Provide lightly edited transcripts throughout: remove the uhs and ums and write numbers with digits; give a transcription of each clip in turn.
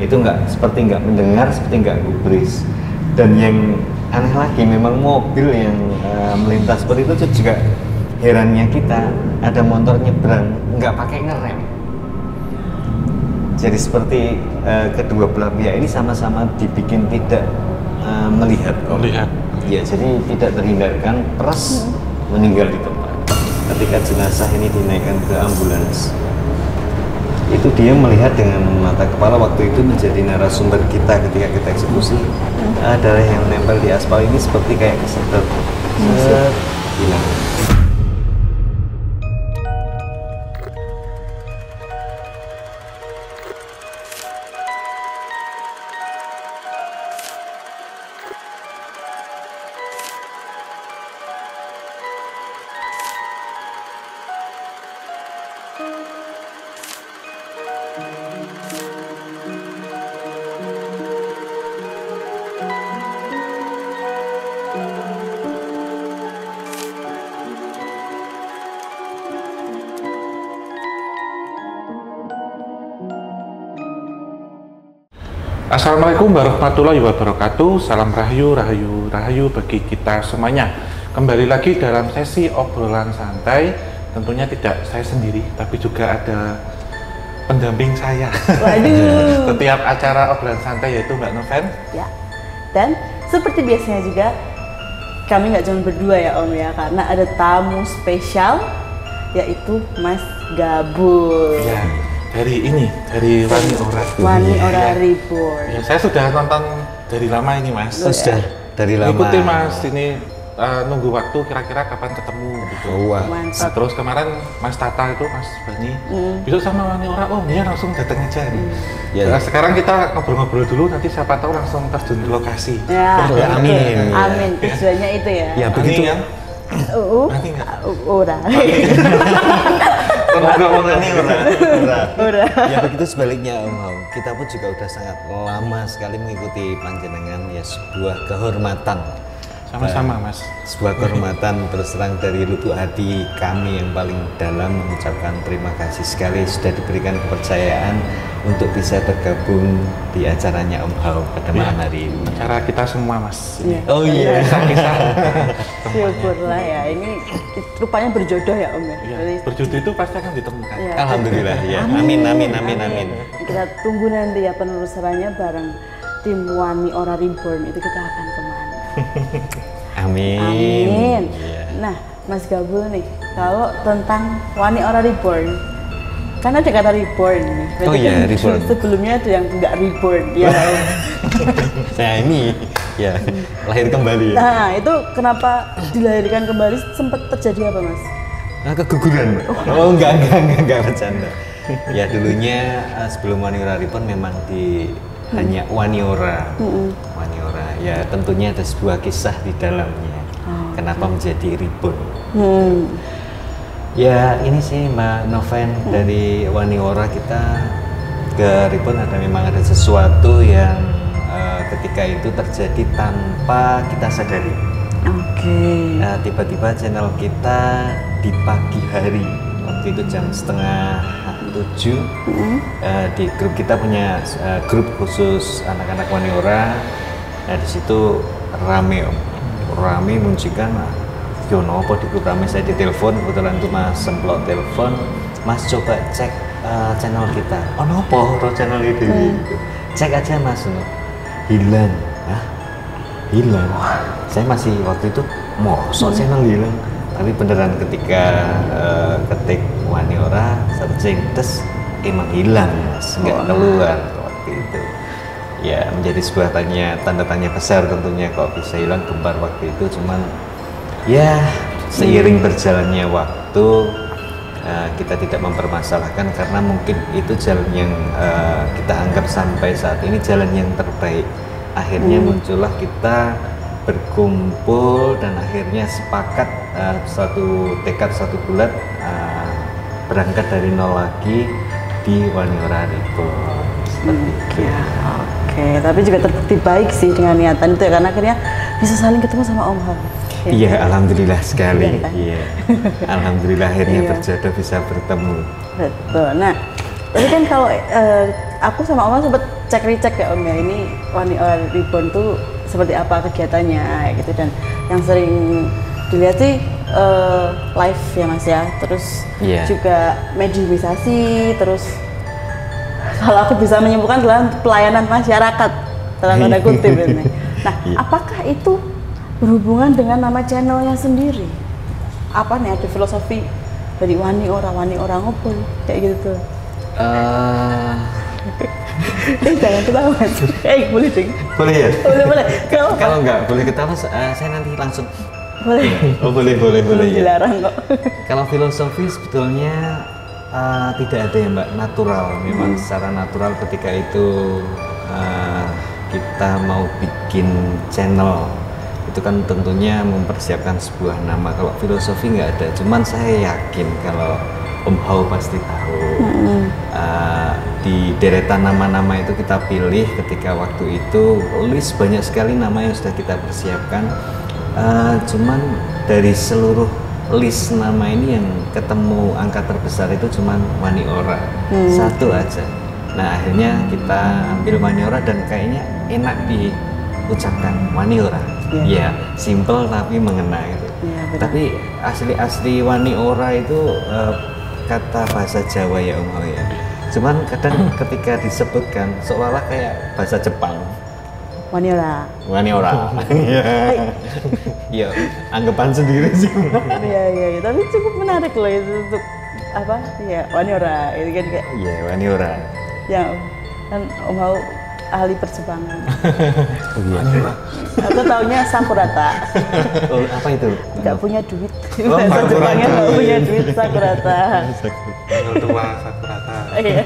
itu seperti nggak mendengar, seperti nggak gubris. Dan yang aneh lagi, memang mobil yang melintas seperti itu juga herannya kita, ada motor nyebrang nggak pakai ngerem. Jadi seperti kedua belah pihak ini sama-sama dibikin tidak melihat. Ya, jadi tidak terhindarkan, pers meninggal di tempat. Ketika jenazah ini dinaikkan ke ambulans, itu dia melihat dengan mata kepala, waktu itu menjadi narasumber kita ketika kita eksekusi. Darah yang menempel di aspal ini seperti kayak kesedot, hilang. Assalamualaikum warahmatullahi wabarakatuh. Salam rahayu, rahayu, rahayu bagi kita semuanya. Kembali lagi dalam sesi obrolan santai. Tentunya tidak saya sendiri, tapi juga ada pendamping saya. Waduh. Setiap acara obrolan santai, yaitu Mbak Noven. Ya. Dan seperti biasanya juga kami nggak cuma berdua ya Om ya, karena ada tamu spesial yaitu Mas Gabul. Ya. Dari Wani Ora. Wani Ora Reborn. Ya, saya sudah nonton dari lama ini, Mas. Sudah dari lama. Ikuti Mas, ini nunggu waktu kira-kira kapan ketemu gitu. Wah. Nah, terus kemarin Mas Tata itu, Mas Bani, besok sama Wani Ora, oh iya langsung datang aja nih. Ya. Nah, sekarang kita ngobrol-ngobrol dulu, nanti siapa tahu langsung terjun di lokasi. Ya, amin. Amin. Tujuannya itu ya. Ya begitu kan? Nanti nggak? Udah. Udah. Ya begitu sebaliknya Om Hao. Kita pun juga udah sangat lama sekali mengikuti panjenengan, ya sebuah kehormatan. Sama-sama Mas. Sebuah kehormatan terus terang dari lubuk hati kami yang paling dalam mengucapkan terima kasih sekali sudah diberikan kepercayaan untuk bisa bergabung di acaranya Om Hao pada malam hari ini. Acara kita semua Mas. Ya. Oh iya. Kisah-kisah. Syukurlah ya, ini rupanya berjodoh ya Om ya. Ya, berjodoh itu pasti akan ditemukan. Ya. Alhamdulillah ya. Amin. Kita tunggu nanti ya penelusurannya bareng tim Wani Ora Reborn itu kita akan kemana. Amin. Ya. Nah, Mas Gabul nih, kalau tentang Wani Ora Reborn, kan ada kata reborn nih. Oh iya, reborn. Sebelumnya ada yang nggak reborn, ya. Nah ini, ya lahir kembali. Nah, itu kenapa dilahirkan kembali? Sempat terjadi apa, Mas? Nah, keguguran. Oh enggak bercanda. Ya dulunya sebelum Wani Ora Reborn memang hanya Wani Ora. Wani Ora. Ya tentunya ada sebuah kisah di dalamnya. Kenapa menjadi Reborn? Ya ini sih Mbak Noven, dari Wani Ora kita ke Reborn memang ada sesuatu yang ketika itu terjadi tanpa kita sadari. Nah, tiba-tiba channel kita di pagi hari, waktu itu jam 6:30, di grup kita punya grup khusus anak-anak Wani Ora. Nah di situ rame Om, rame muncikan. Yono apa di grup rame, saya ditelepon kebetulan itu Mas Semplok telepon, Mas coba cek channel kita. Oh nopo channel itu? Cek aja Mas. Hilang. Hilang. Saya masih waktu itu mosok channel hilang, tapi beneran ketika ketik Wani Ora searching terus emang hilang Mas, nggak keluar waktu itu. Ya menjadi sebuah tanda tanya besar tentunya kok bisa hilang gembar waktu itu. Cuman ya seiring berjalannya waktu kita tidak mempermasalahkan karena mungkin itu jalan yang kita anggap sampai saat ini jalan yang terbaik. Akhirnya muncullah kita berkumpul dan akhirnya sepakat satu tekad, satu bulat berangkat dari nol lagi di Wani Ora Reborn. Seperti itu. Ya, oke, tapi juga terbukti baik sih dengan niatan itu ya, karena akhirnya bisa saling ketemu sama Om Hao. Iya, alhamdulillah sekali. Iya, kan? Iya. Alhamdulillah akhirnya Iya. berjodoh bisa bertemu. Betul. Nah, tapi kan kalau aku sama Om Hao sempat recheck ya Om ya, ini Wani Ora Reborn tuh seperti apa kegiatannya gitu, dan yang sering dilihat sih live ya Mas ya, terus juga mediumisasi, terus kalau aku bisa menyebutkan adalah pelayanan masyarakat dalam tanda kutip ini. Nah, apakah itu berhubungan dengan nama channelnya sendiri? Apa nih ada filosofi dari Wani Ora ngobrol kayak gitu? Jangan ketawa. Boleh ding. Boleh ya? Boleh. Kalau nggak boleh ketawa, saya nanti langsung. Boleh. Oh boleh ya. Dilarang kok. Kalau filosofi sebetulnya tidak ada ya Mbak, natural. Memang secara natural ketika itu kita mau bikin channel, itu kan tentunya mempersiapkan sebuah nama. Kalau filosofi nggak ada, cuman saya yakin kalau Om Hao pasti tahu. Di deretan nama-nama itu kita pilih ketika waktu itu, list banyak sekali nama yang sudah kita persiapkan. Cuman dari seluruh list nama ini yang ketemu angka terbesar itu cuman Wani Ora, satu aja. Nah akhirnya kita ambil Wani Ora dan kayaknya enak diucapkan Wani Ora. Ya simple tapi mengena gitu. Tapi asli Wani Ora itu kata bahasa Jawa ya Om Hao ya. Cuman kadang ketika disebutkan seolah-olah kayak bahasa Jepang. Wani Ora. Iya, anggapan sendiri sih. Iya, tapi cukup menarik loh itu untuk apa? Ya, Wani Ora. Itu kan kayak. Iya, Wani Ora. Ya, kan Om Hao ahli perjepangan. Aku taunya Sakurata. Oh, apa itu? Nggak punya duit. Oh, Bahasa Jepangnya nggak punya duit, Sakurata. Tanggal tua Sakurata. Iya.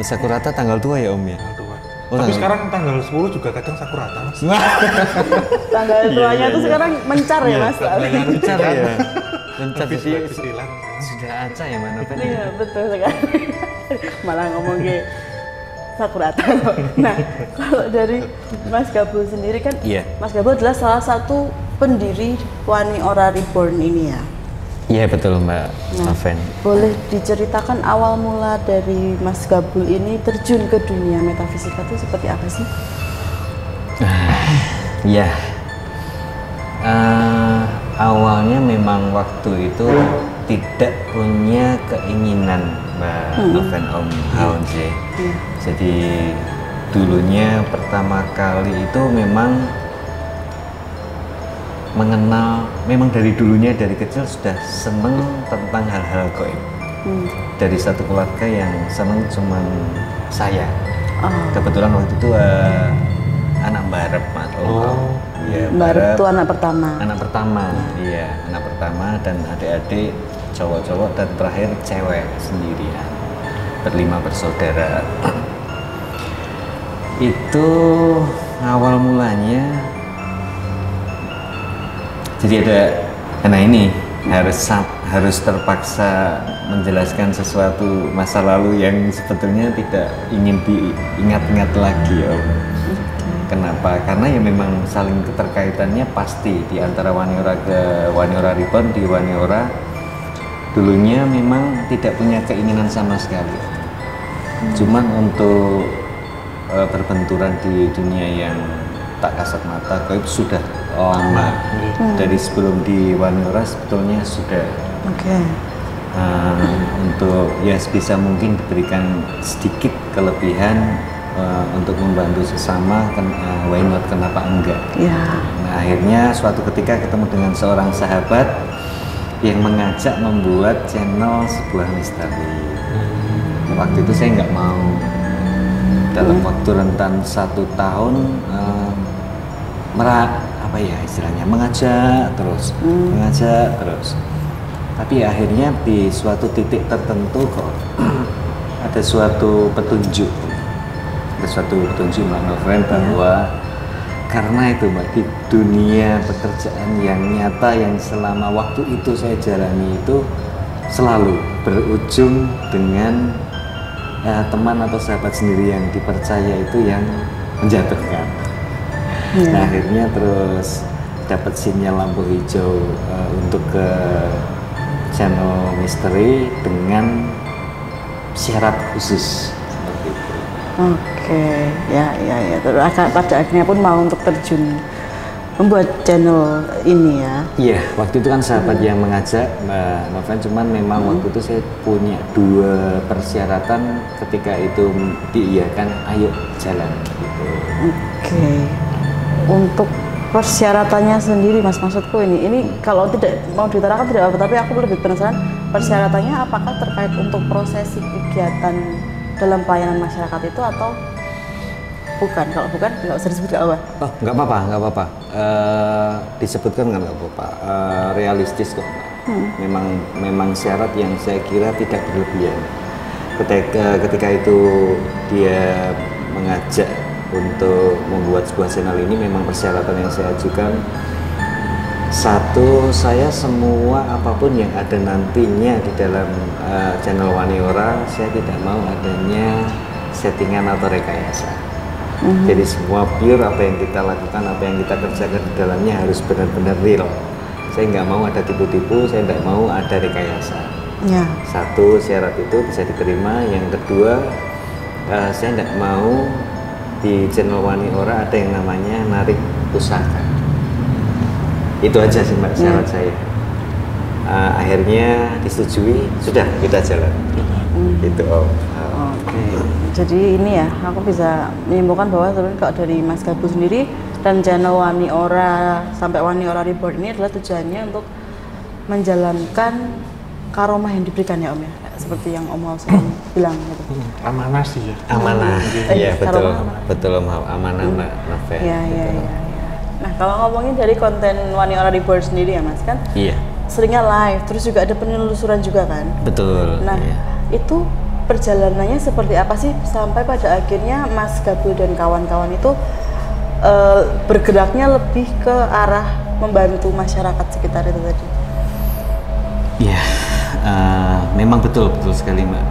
Sakurata tanggal tua ya Om ya? Tanggal tua. Oh, tapi sekarang tanggal 10 juga kadang Sakurata Mas. Tanggal tuanya tuh sekarang mencar ya Mas. Mencar ya. Mencar Habis jadi hilang. sudah aca ya mana Pen? Iya betul sekali. Malah ngomong ke Sakurata. Nah, kalau dari Mas Gabul sendiri kan, Mas Gabul adalah salah satu pendiri Wani Ora Reborn ini ya. Iya betul Mbak Noven. Boleh diceritakan awal mula dari Mas Gabul ini terjun ke dunia metafisika itu seperti apa sih? Iya. Awalnya memang waktu itu tidak punya keinginan Mbak Noven Om Hao. Jadi dulunya pertama kali itu memang mengenal, memang dari dulunya dari kecil sudah seneng tentang hal-hal gaib. Dari satu keluarga yang seneng cuman saya. Kebetulan waktu itu anak Barep Mas. Ya, Barep itu anak pertama. Anak pertama, iya anak pertama dan adik-adik cowok-cowok dan terakhir cewek sendirian. Berlima bersaudara. Itu awal mulanya. Jadi nah ini harus terpaksa menjelaskan sesuatu masa lalu yang sebetulnya tidak ingin diingat-ingat lagi ya. Kenapa? Karena ya memang saling keterkaitannya pasti di antara Wani Ora ke Wani Ora Reborn. Di Wani Ora dulunya memang tidak punya keinginan sama sekali. Cuman untuk berbenturan di dunia yang tak kasat mata gaib sudah lama. Dari sebelum di Wani Ora sebetulnya sudah. Untuk ya sebisa mungkin diberikan sedikit kelebihan untuk membantu sesama, why not, kenapa enggak? Nah, akhirnya suatu ketika ketemu dengan seorang sahabat yang mengajak membuat channel sebuah misteri. Waktu itu saya nggak mau. Dalam waktu rentan 1 tahun apa ya istilahnya, mengajak terus. Tapi akhirnya di suatu titik tertentu kok ada suatu petunjuk Mbak Noven bahwa karena itu Mbak, di dunia pekerjaan yang nyata yang selama waktu itu saya jalani itu selalu berujung dengan teman atau sahabat sendiri yang dipercaya itu yang menjatuhkan. Nah akhirnya terus dapat sinyal lampu hijau untuk ke channel misteri dengan syarat khusus seperti itu. Oke, ya. Terus pada akhirnya pun mau untuk terjun membuat channel ini ya. Iya, waktu itu kan sahabat yang mengajak Mbak Noven, cuman memang waktu itu saya punya 2 persyaratan ketika itu diiyakan, ayo jalan gitu. Oke. Untuk persyaratannya sendiri Mas, maksudku ini kalau tidak mau diterangkan tidak apa, tapi aku lebih penasaran persyaratannya apakah terkait untuk prosesi kegiatan dalam pelayanan masyarakat itu atau bukan? Kalau bukan nggak usah disebut, nggak apa? Oh, nggak apa-apa. Disebutkan nggak apa-apa. Realistis kok. Memang syarat yang saya kira tidak berlebihan. Ketika itu dia mengajak untuk membuat sebuah channel ini, memang persyaratan yang saya ajukan, 1, saya semua apapun yang ada nantinya di dalam channel Waniora, saya tidak mau adanya settingan atau rekayasa. Jadi semua pure, apa yang kita lakukan, apa yang kita kerjakan di dalamnya harus benar-benar real. Saya nggak mau ada tipu-tipu, saya nggak mau ada rekayasa. Ya. 1, syarat itu bisa diterima. Yang kedua, saya nggak mau di channel Waniora ada yang namanya narik pusaka. Itu aja sih Mbak syarat saya. Akhirnya disetujui, sudah kita jalan. Gitu Om. Oke. Jadi ini ya, aku bisa menyimpulkan bahwa sebenarnya kalau dari Mas Gabu sendiri dan channel Waniora sampai Waniora Reborn ini adalah tujuannya untuk menjalankan karomah yang diberikan ya Om ya, seperti yang Om Hausen bilang gitu. Amanah sih ya. Amanah. Iya betul. Karomah. Betul Om, amanah Mbak Noven. Iya. Nah kalau ngomongin dari konten Waniora Reborn sendiri ya Mas, kan Iya. seringnya live, terus juga ada penelusuran juga kan. Betul. Nah iya. itu perjalanannya seperti apa sih sampai pada akhirnya Mas Gabu dan kawan-kawan itu bergeraknya lebih ke arah membantu masyarakat sekitar itu tadi? Iya, memang betul sekali Mbak.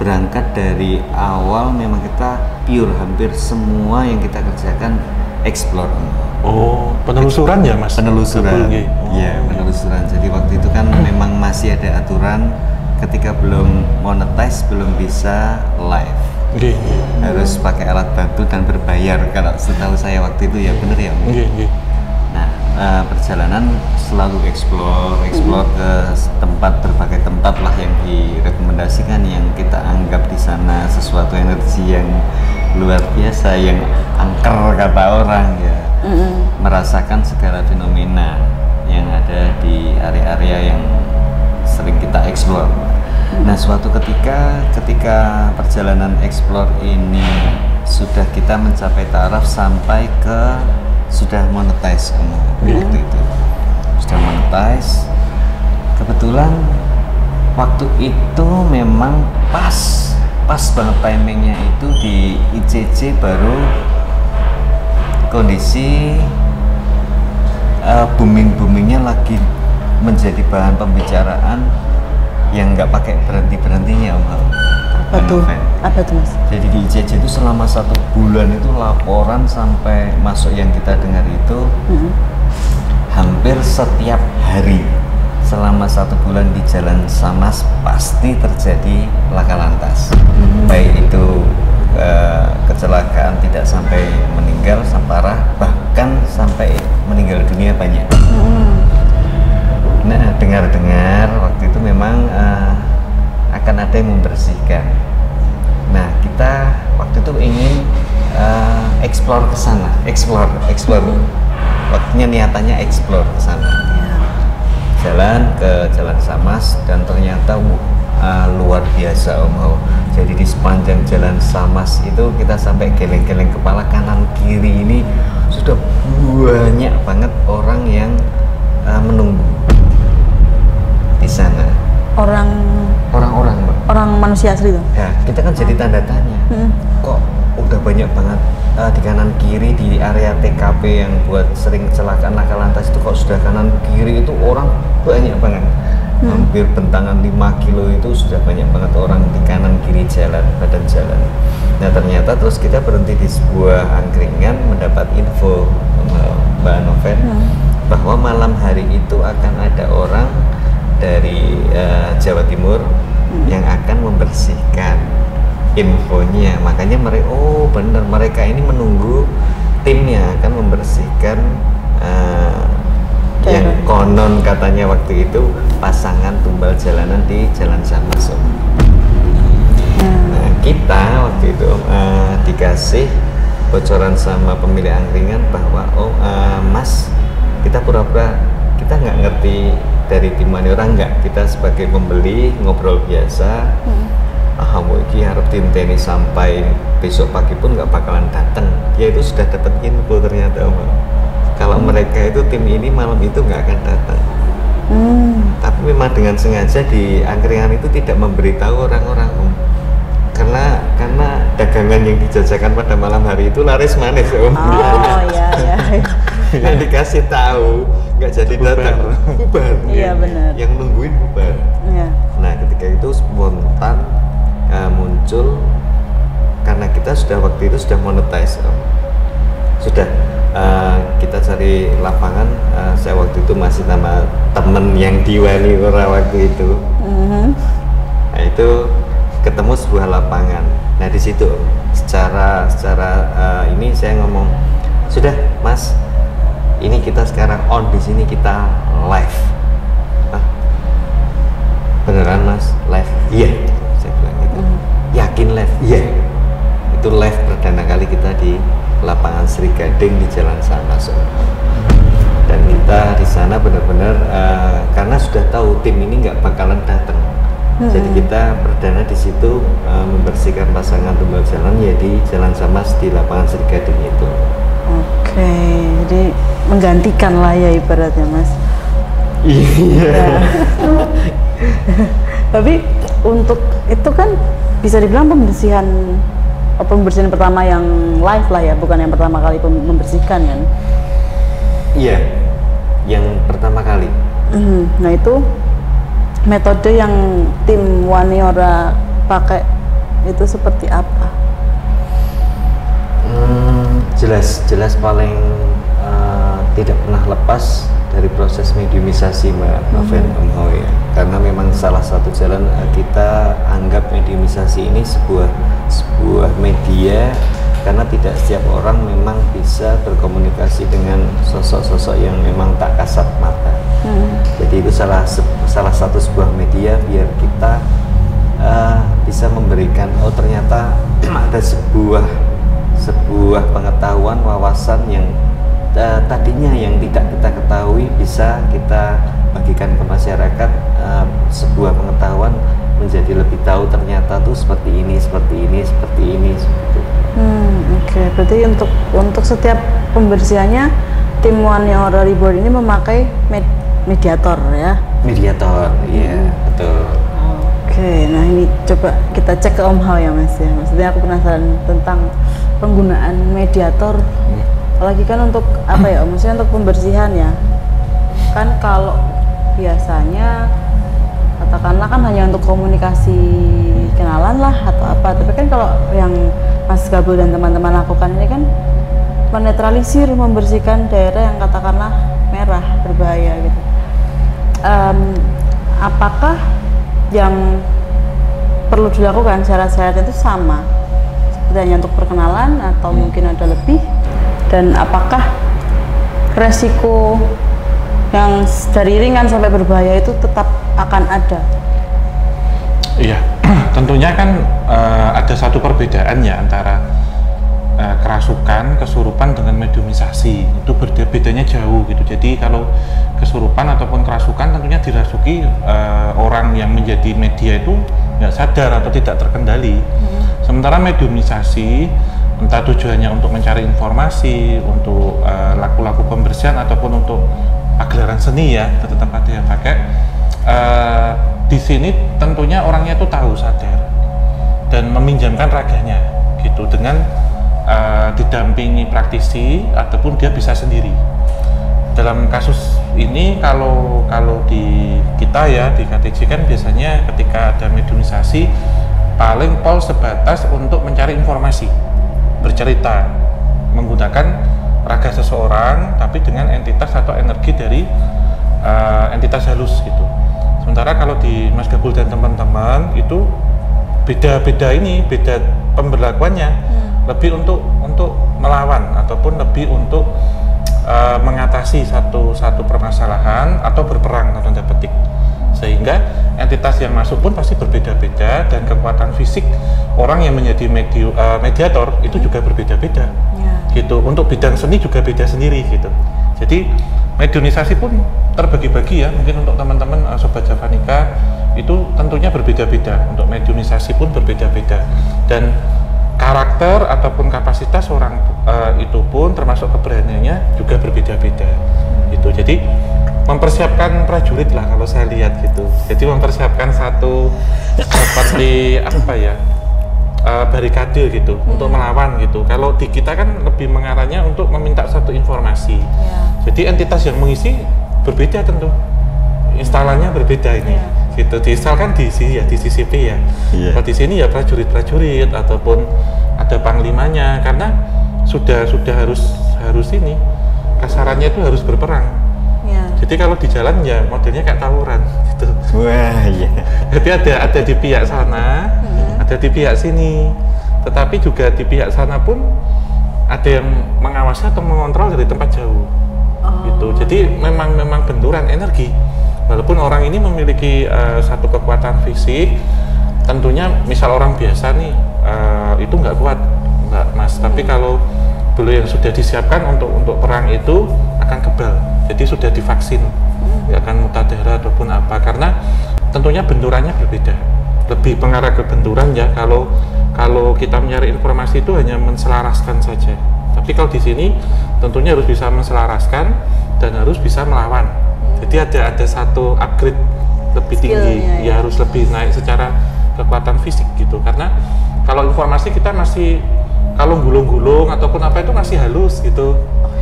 Berangkat dari awal memang kita pure, hampir semua yang kita kerjakan explore. Oh, penelusuran ya Mas? Penelusuran. Iya, penelusuran. Jadi waktu itu kan memang masih ada aturan ketika belum monetize, belum bisa live. Harus pakai alat bantu dan berbayar kalau setahu saya waktu itu ya, bener ya? Nah, perjalanan selalu explore ke berbagai tempat lah yang direkomendasikan, yang kita anggap di sana sesuatu energi yang luar biasa, yang angker kata orang ya. Merasakan segala fenomena yang ada di area-area yang sering kita explore. Nah, suatu ketika perjalanan explore ini sudah kita mencapai taraf sampai ke sudah monetize waktu itu. Sudah monetize. Kebetulan waktu itu memang pas banget timingnya itu di ICC baru kondisi boomingnya lagi menjadi bahan pembicaraan yang nggak pakai berhentinya Om. Apa tuh Mas? Jadi di ICC itu selama 1 bulan itu laporan sampai masuk yang kita dengar itu hampir setiap hari selama 1 bulan di Jalan Samas pasti terjadi laka lantas. Baik itu kecelakaan tidak sampai meninggal parah, bahkan sampai meninggal dunia banyak. Nah, dengar-dengar waktu itu memang akan ada yang membersihkan. Nah, kita waktu itu ingin explore ke sana, explore. Waktunya niatannya explore ke sana. Jalan ke Jalan Samas dan ternyata luar biasa Om. Jadi di sepanjang Jalan Samas itu kita sampai geleng-geleng kepala, kanan kiri ini sudah banyak banget orang yang menunggu di sana. Orang-orang Mbak. Orang manusia asli tuh? Ya, kita kan jadi tanda tanya. Kok udah banyak banget di kanan kiri di area TKP yang buat sering kecelakaan laka lantas itu, kok sudah kanan kiri itu orang banyak banget. Hampir bentangan 5 kilo itu sudah banyak banget orang di kanan kiri badan jalan. Nah, ternyata terus kita berhenti di sebuah angkringan mendapat info Mbak Noven bahwa malam hari itu akan ada orang dari Jawa Timur yang akan membersihkan infonya. Makanya mereka, oh benar, mereka ini menunggu timnya akan membersihkan yang konon katanya waktu itu pasangan tumbal jalanan di Jalan Samas. Nah, kita waktu itu dikasih bocoran sama pemilik angkringan bahwa Mas, kita pura-pura kita nggak ngerti dari tim Waniora, nggak, kita sebagai pembeli ngobrol biasa. Iki harap tinteni sampai besok pagi pun nggak bakalan datang. Dia itu sudah dapat info ternyata, kalau mereka itu tim ini malam itu nggak akan datang. Tapi memang dengan sengaja di angkringan itu tidak memberitahu orang-orang, karena dagangan yang dijajakan pada malam hari itu laris manis, Oh iya. Yang dikasih tahu nggak jadi datang, bubar. Iya benar. Yang nungguin bubar. Iya. Nah ketika itu spontan muncul, karena kita sudah waktu itu sudah monetize, sudah kita cari lapangan. Saya waktu itu masih nama temen yang di Waniora waktu itu. Nah itu ketemu sebuah lapangan. Nah di situ secara ini saya ngomong, sudah Mas, ini kita sekarang on di sini, kita live. Beneran Mas live? Iya, saya bilang gitu. Yakin live? Iya. Itu live perdana kali kita di lapangan Sri Gading di Jalan Samas. Dan kita di sana benar-benar karena sudah tahu tim ini nggak bakalan datang. Jadi kita perdana di situ membersihkan pasangan tumbal jalan ya di Jalan Samas di lapangan Sri Gading itu. Oke, jadi menggantikan lah ya ibaratnya Mas. Iya. Tapi untuk itu kan bisa dibilang pembersihan pertama yang live lah ya, bukan yang pertama kali membersihkan kan? Iya, yang pertama kali. Nah itu metode yang tim Waniora pakai itu seperti apa? Jelas paling tidak pernah lepas dari proses mediumisasi Mbak Noven Om Hao ya. Karena memang salah satu jalan kita anggap mediumisasi ini sebuah media, karena tidak setiap orang memang bisa berkomunikasi dengan sosok-sosok yang memang tak kasat mata. Jadi itu salah satu sebuah media biar kita bisa memberikan, oh ternyata ada sebuah pengetahuan, wawasan yang tadinya yang tidak kita ketahui bisa kita bagikan ke masyarakat. Sebuah pengetahuan menjadi lebih tahu ternyata tuh seperti ini. Oke, berarti untuk setiap pembersihannya tim Waniora Reborn ini memakai mediator ya? Mediator, iya betul. Oke, nah ini coba kita cek ke Om Hao ya Mas ya. Maksudnya aku penasaran tentang penggunaan mediator. Apalagi kan untuk apa ya? Maksudnya untuk pembersihan ya. Kan kalau biasanya katakanlah kan hanya untuk komunikasi kenalan lah atau apa. Tapi kan kalau yang Mas Gabul dan teman-teman lakukan ini kan menetralisir, membersihkan daerah yang katakanlah merah, berbahaya gitu. Apakah yang perlu dilakukan syarat-syaratnya itu sama seperti hanya untuk perkenalan atau mungkin ada lebih, dan apakah resiko yang dari ringan sampai berbahaya itu tetap akan ada? Iya, tentunya kan ada satu perbedaan ya antara kerasukan, kesurupan dengan mediumisasi. Itu bedanya jauh gitu. Jadi kalau kesurupan ataupun kerasukan tentunya dirasuki orang yang menjadi media itu nggak sadar atau tidak terkendali. Sementara mediumisasi entah tujuannya untuk mencari informasi, untuk laku-laku pembersihan ataupun untuk pagelaran seni ya, tetap ada yang pakai. Di sini tentunya orangnya itu tahu, sadar dan meminjamkan raganya gitu dengan didampingi praktisi ataupun dia bisa sendiri. Dalam kasus ini kalau di kita ya di KTJ kan biasanya ketika ada mediumisasi paling pol sebatas untuk mencari informasi, bercerita menggunakan raga seseorang tapi dengan entitas atau energi dari entitas halus gitu. Sementara kalau di Mas Gabul dan teman-teman itu beda pemberlakuannya, lebih untuk melawan ataupun lebih untuk mengatasi satu permasalahan atau berperang tanda petik, sehingga entitas yang masuk pun pasti berbeda-beda dan kekuatan fisik orang yang menjadi mediator itu juga berbeda-beda, gitu. Untuk bidang seni juga beda sendiri gitu. Jadi mediumisasi pun terbagi-bagi ya, mungkin untuk teman-teman Sobat Javanica itu tentunya berbeda-beda. Untuk mediumisasi pun berbeda-beda, dan karakter ataupun kapasitas orang itu pun termasuk keberaniannya juga berbeda-beda gitu. Jadi mempersiapkan prajurit lah kalau saya lihat gitu. Jadi mempersiapkan satu seperti apa ya, barikade gitu untuk melawan gitu. Kalau di kita kan lebih mengarahnya untuk meminta satu informasi. Jadi entitas yang mengisi berbeda tentu, instalannya berbeda ini. Gitu, diinstalkan di CCP ya. Kalau di sini ya prajurit-prajurit ataupun ada panglimanya, karena sudah harus ini kasarannya itu harus berperang. Jadi kalau di jalan ya modelnya kayak tawuran gitu. Wah, iya. Jadi ada di pihak sana, ada di pihak sini. Tetapi juga di pihak sana pun ada yang mengawasi atau mengontrol dari tempat jauh. Gitu. Jadi memang benturan energi. Walaupun orang ini memiliki satu kekuatan fisik, tentunya misal orang biasa nih itu nggak kuat, nggak Mas. Tapi kalau beliau yang sudah disiapkan untuk perang itu akan kebal. Jadi sudah divaksin, nggak akan muntah darah ataupun apa. Karena tentunya benturannya berbeda, lebih mengarah ke benturan ya. Kalau kita mencari informasi itu hanya menselaraskan saja. Tapi kalau di sini tentunya harus bisa menselaraskan dan harus bisa melawan. Jadi ada satu upgrade lebih tinggi, ya harus lebih naik secara kekuatan fisik gitu. Karena kalau informasi kita masih kalau gulung-gulung ataupun apa itu masih halus gitu.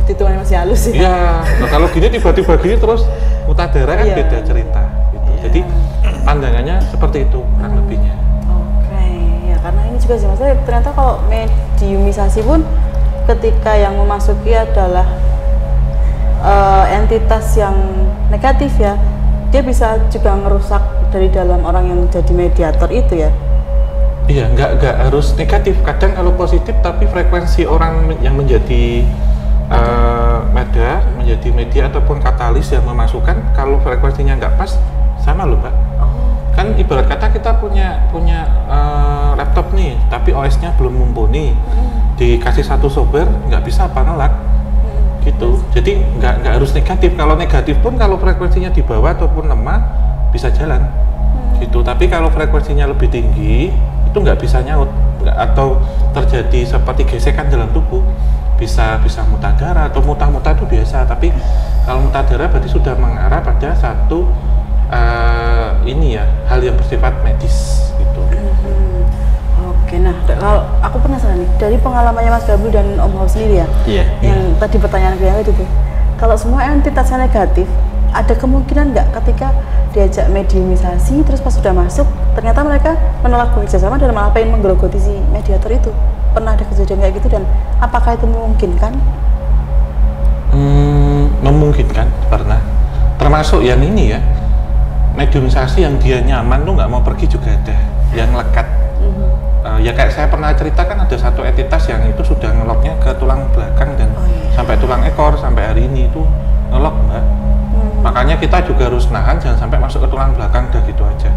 Itu masih halus sih. Iya. Nah, kalau gini tiba-tiba gini terus muntah darah kan beda cerita. Gitu. Jadi pandangannya seperti itu kurang lebihnya. Oke, ya karena ini juga sih maksudnya ternyata kalau mediumisasi pun ketika yang memasuki adalah entitas yang negatif ya, dia bisa juga merusak dari dalam orang yang jadi mediator itu ya. Iya, nggak harus negatif. Kadang kalau positif tapi frekuensi orang yang menjadi menjadi media ataupun katalis yang memasukkan, kalau frekuensinya nggak pas sama loh Mbak. Kan ibarat kata kita punya laptop nih, tapi OS-nya belum mumpuni, dikasih satu software nggak bisa apa nolak. Gitu. Jadi nggak harus negatif. Kalau negatif pun kalau frekuensinya di bawah ataupun lemah bisa jalan. Gitu. Tapi kalau frekuensinya lebih tinggi itu nggak bisa nyaut atau terjadi seperti gesekan dalam tubuh. Bisa muntah darah atau muntah-muntah itu biasa. Tapi kalau muntah darah berarti sudah mengarah pada satu ini ya, hal yang bersifat medis gitu. Oke, nah kalau aku penasaran nih dari pengalamannya Mas Gabu dan Om Hao sendiri ya, yang tadi pertanyaan gue itu tuh, kalau semua entitasnya negatif, ada kemungkinan nggak ketika diajak mediumisasi terus pas sudah masuk ternyata mereka menolak bekerja sama dan malah pengen menggerogoti si mediator itu? Pernah ada kejadian kayak gitu dan apakah itu memungkinkan? Memungkinkan, pernah. Termasuk yang ini ya, mediumisasi yang dia nyaman tuh nggak mau pergi juga ada, yang lekat. Ya kayak saya pernah ceritakan ada satu entitas yang itu sudah ngeloknya ke tulang belakang dan sampai tulang ekor, sampai hari ini itu ngelok Mbak. Makanya kita juga harus nahan jangan sampai masuk ke tulang belakang, udah gitu aja.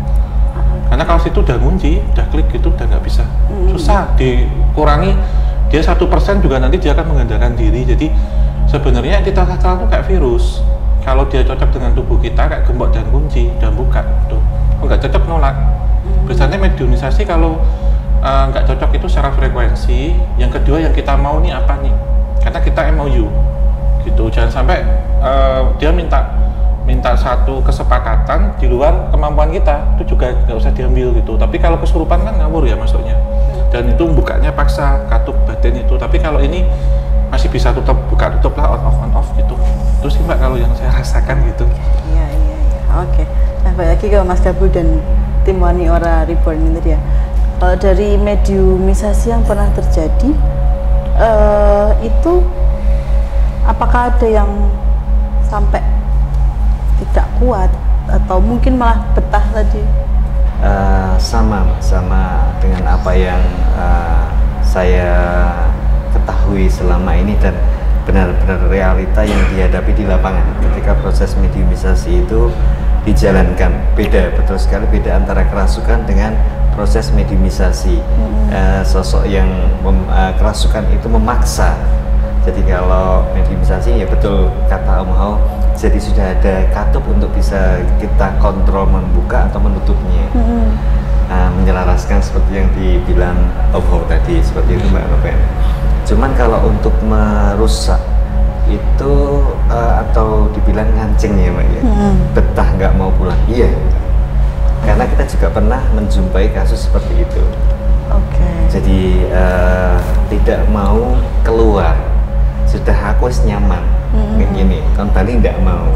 Karena kalau situ udah ngunci, udah klik gitu udah nggak bisa. Susah dikurangi, dia 1% juga nanti dia akan mengandalkan diri. Jadi sebenarnya entitas astral itu kayak virus. Kalau dia cocok dengan tubuh kita kayak gembok dan kunci dan buka tuh. Kalau nggak cocok nolak. Biasanya mediumisasi kalau nggak cocok itu secara frekuensi. Yang kedua yang kita mau nih apa nih? Karena kita MOU gitu. Jangan sampai dia minta satu kesepakatan di luar kemampuan kita, itu juga nggak usah diambil gitu. Tapi kalau kesurupan kan ngawur ya masuknya. Dan itu bukanya paksa, katup batin itu. Tapi kalau ini masih bisa buka tutup lah, on off gitu. Itu sih Mbak kalau yang saya rasakan gitu. Iya. Oke. Nah balik lagi ke Mas Gabu dan tim Waniora Reborn ini dia. Kalau dari mediumisasi yang pernah terjadi, itu apakah ada yang sampai tidak kuat atau mungkin malah betah tadi? sama dengan apa yang saya ketahui selama ini dan benar-benar realita yang dihadapi di lapangan ketika proses mediumisasi itu dijalankan. Beda, betul sekali beda antara kerasukan dengan proses mediumisasi. Sosok yang kerasukan itu memaksa. Jadi kalau mediumisasi ya betul kata Om Hao, jadi sudah ada katup untuk bisa kita kontrol membuka atau menutupnya. Menyelaraskan seperti yang dibilang Om Hao tadi, seperti itu Mbak Noven. Cuman kalau untuk merusak itu atau dibilang ngancing ya Mbak ya, betah nggak mau pulang, iya. Karena kita juga pernah menjumpai kasus seperti itu. Jadi tidak mau keluar, sudah aku nyaman, kayak gini, kan Bali nggak mau.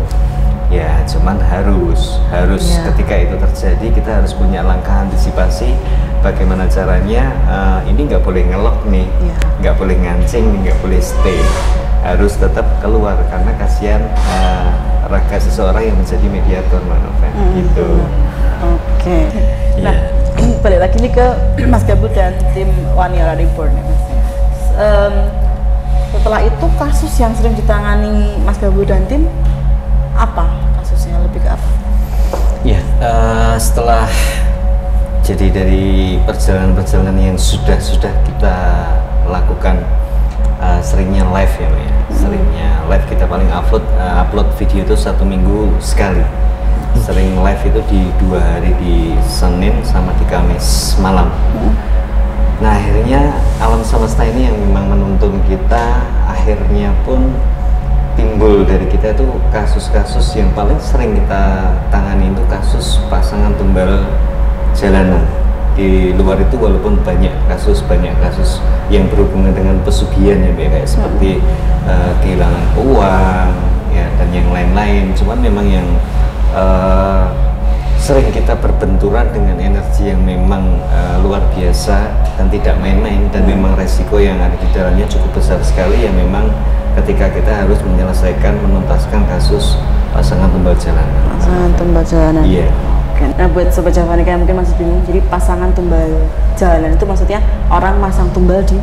Ya, cuman harus ketika itu terjadi kita harus punya langkah antisipasi. Bagaimana caranya? Ini nggak boleh ngelok nih, nggak boleh ngancing, nggak boleh stay, harus tetap keluar karena kasihan raga seseorang yang menjadi mediator, Mbak Noven. Gitu. Nah, balik lagi nih ke Mas Gabu dan tim Waniora Reborn ya, Mas. Setelah itu kasus yang sering ditangani Mas Gabu dan tim apa kasusnya, lebih ke apa? Ya, setelah jadi dari perjalanan-perjalanan yang sudah kita lakukan, seringnya live ya, Mbak ya. Seringnya live, kita paling upload video itu 1 minggu sekali. Sering live itu di 2 hari, di Senin sama di Kamis malam. Nah, akhirnya alam semesta ini yang memang menuntun kita, akhirnya pun timbul dari kita itu kasus-kasus yang paling sering kita tangani itu kasus pasangan tumbal jalanan. Di luar itu walaupun banyak kasus yang berhubungan dengan pesugihan ya, kayak seperti kehilangan uang ya dan yang lain-lain. Cuman memang yang sering kita berbenturan dengan energi yang memang luar biasa dan tidak main-main, dan memang resiko yang ada di dalamnya cukup besar sekali ya, memang ketika kita harus menyelesaikan, menuntaskan kasus pasangan tumbal jalanan. Pasangan tumbal jalanan. Iya. Nah, buat sobat Javanika yang mungkin masih bingung, jadi pasangan tumbal jalanan itu maksudnya orang masang tumbal di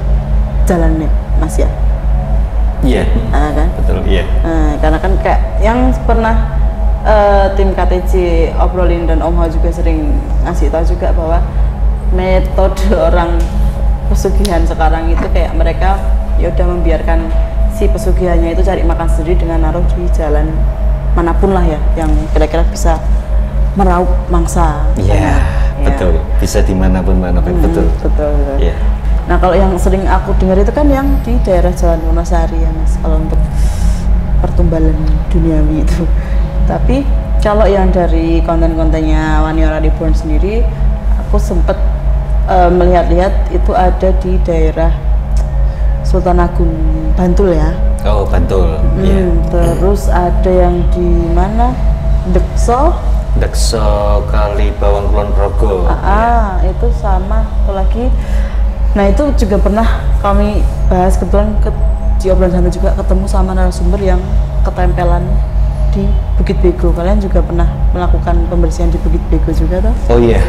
jalannya, Mas ya? Iya. Kan? Betul, iya. Karena kan kayak yang pernah tim KTJ obrolin dan Om Hao juga sering ngasih tahu juga bahwa metode orang pesugihan sekarang itu kayak mereka ya udah membiarkan si pesugihannya itu cari makan sendiri dengan naruh di jalan manapun lah ya, yang kira-kira bisa meraup mangsa. Iya, betul. Bisa dimanapun, Mbak Noven. Betul. Yeah. Nah, kalau yang sering aku dengar itu kan yang di daerah Jalan Wonosari ya, Mas, kalau untuk pertumbalan duniawi itu. Tapi kalau yang dari konten-kontennya Waniora Reborn sendiri, aku sempat melihat-lihat itu ada di daerah Sultan Agung, Bantul ya. Oh, Bantul. Terus ada yang di mana? Dekso Kali Bawang Kulon Progo. Itu sama satu lagi. Nah, itu juga pernah kami bahas, kebetulan di obrolan santai juga ketemu sama narasumber yang ketempelan di Bukit Bego. Kalian juga pernah melakukan pembersihan di Bukit Bego juga toh? Oh iya,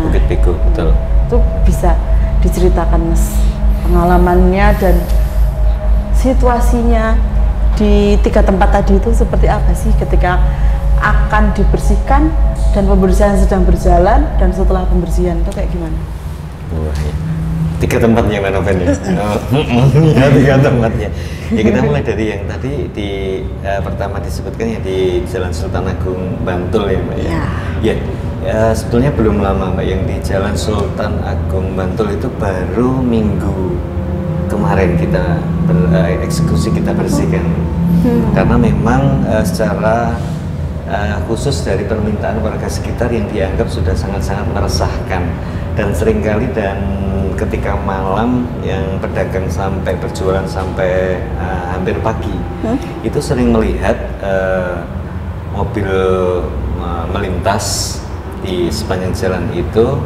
Bukit Bego, betul. Itu bisa diceritakan, Mas, pengalamannya dan situasinya di 3 tempat tadi itu seperti apa sih ketika akan dibersihkan dan pembersihan sedang berjalan, dan setelah pembersihan itu kayak gimana? Wah, ya. 3 tempatnya Mbak Noven ya? Ya, 3 tempatnya. Ya, kita mulai dari yang tadi pertama disebutkan ya di Jalan Sultan Agung Bantul ya, Mbak ya. Ya, sebetulnya belum lama, Mbak, yang di Jalan Sultan Agung Bantul itu baru minggu kemarin kita eksekusi, kita bersihkan. Karena memang secara khusus dari permintaan warga sekitar yang dianggap sudah sangat-sangat meresahkan, dan seringkali dan ketika malam yang pedagang sampai berjualan sampai hampir pagi itu sering melihat mobil melintas di sepanjang jalan itu,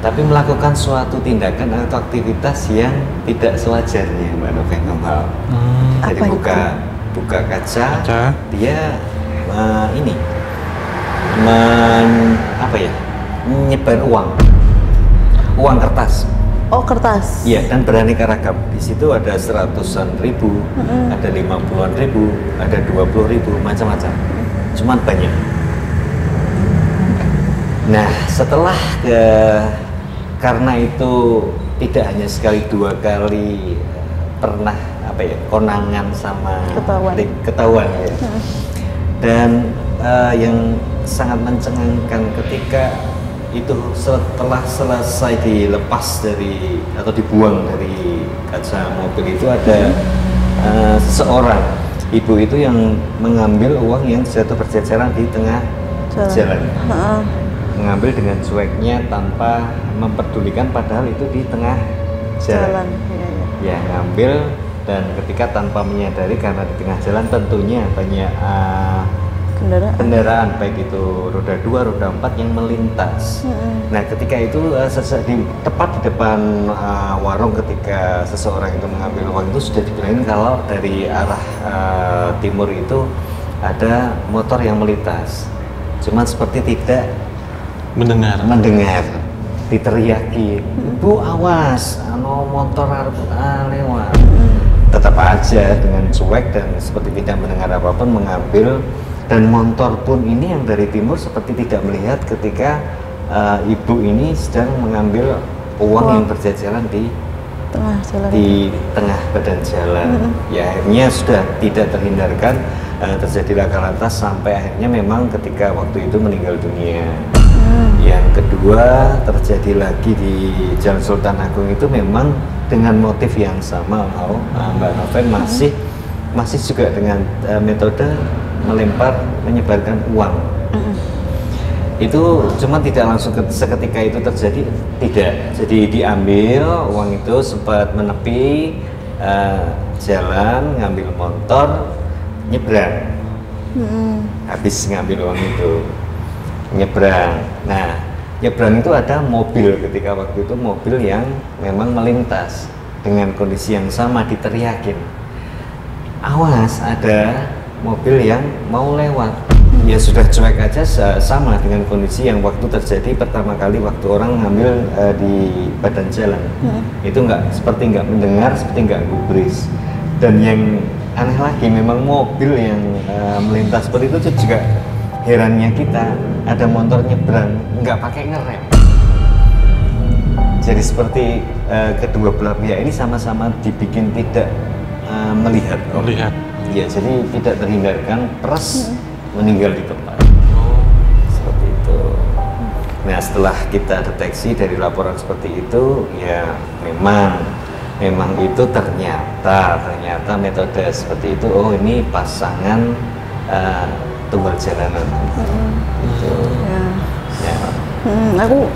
tapi melakukan suatu tindakan atau aktivitas yang tidak sewajarnya, Mbak Noven. Jadi buka kaca, dia nyebar uang kertas. Oh, kertas. Iya, dan beraneka ragam. Di situ ada 100-an ribu, ada 50-an ribu, ada 20 ribu, macam-macam. Cuman banyak. Nah, setelah karena itu tidak hanya sekali 2 kali pernah konangan sama ketahuan ya. Dan yang sangat mencengangkan ketika itu setelah selesai dilepas dari atau dibuang dari kaca mobil itu ada seorang ibu itu yang mengambil uang yang jatuh berceceran di tengah jalan. Mengambil dengan cueknya tanpa memperdulikan, padahal itu di tengah jalan. Ya, ngambil, dan ketika tanpa menyadari karena di tengah jalan tentunya banyak kendaraan baik itu roda 2, roda 4 yang melintas. Nah, ketika itu tepat di depan warung, ketika seseorang itu mengambil uang itu sudah dibilangin kalau dari arah timur itu ada motor yang melintas. Cuman seperti tidak mendengar, diteriaki, "Ibu awas, motor lewat." Tetap aja dengan cuek dan seperti tidak mendengar apapun mengambil. Dan motor pun ini yang dari timur seperti tidak melihat ketika ibu ini sedang mengambil uang yang berjajaran di tengah badan jalan. Ya, akhirnya sudah tidak terhindarkan, terjadi laka lantas sampai akhirnya memang ketika waktu itu meninggal dunia. Yang kedua terjadi lagi di Jalan Sultan Agung itu memang dengan motif yang sama, Mbak Noven, masih juga dengan metode menyebarkan uang. Itu cuma tidak langsung seketika itu terjadi, tidak. Jadi diambil uang itu, sempat menepi jalan, ngambil motor, nyebrang. Habis ngambil uang itu, nyebrang. Nah, nyebrang itu ada mobil, ketika waktu itu mobil yang memang melintas dengan kondisi yang sama, diteriakin, "Awas, ada mobil yang mau lewat." Ya sudah cuek aja, sama dengan kondisi yang waktu terjadi pertama kali waktu orang ngambil di badan jalan. Itu seperti nggak mendengar, seperti nggak gubris. Dan yang aneh lagi, memang mobil yang melintas seperti itu juga herannya kita, ada motor nyebrang nggak pakai ngerem. Jadi seperti kedua belah pihak ini sama-sama dibikin tidak melihat. Ya, jadi tidak terhindarkan, meninggal di tempat. Seperti itu. Nah, setelah kita deteksi dari laporan seperti itu, ya memang itu ternyata metode seperti itu. Oh, ini pasangan tunggal jalanan. Gitu. Ya. Aku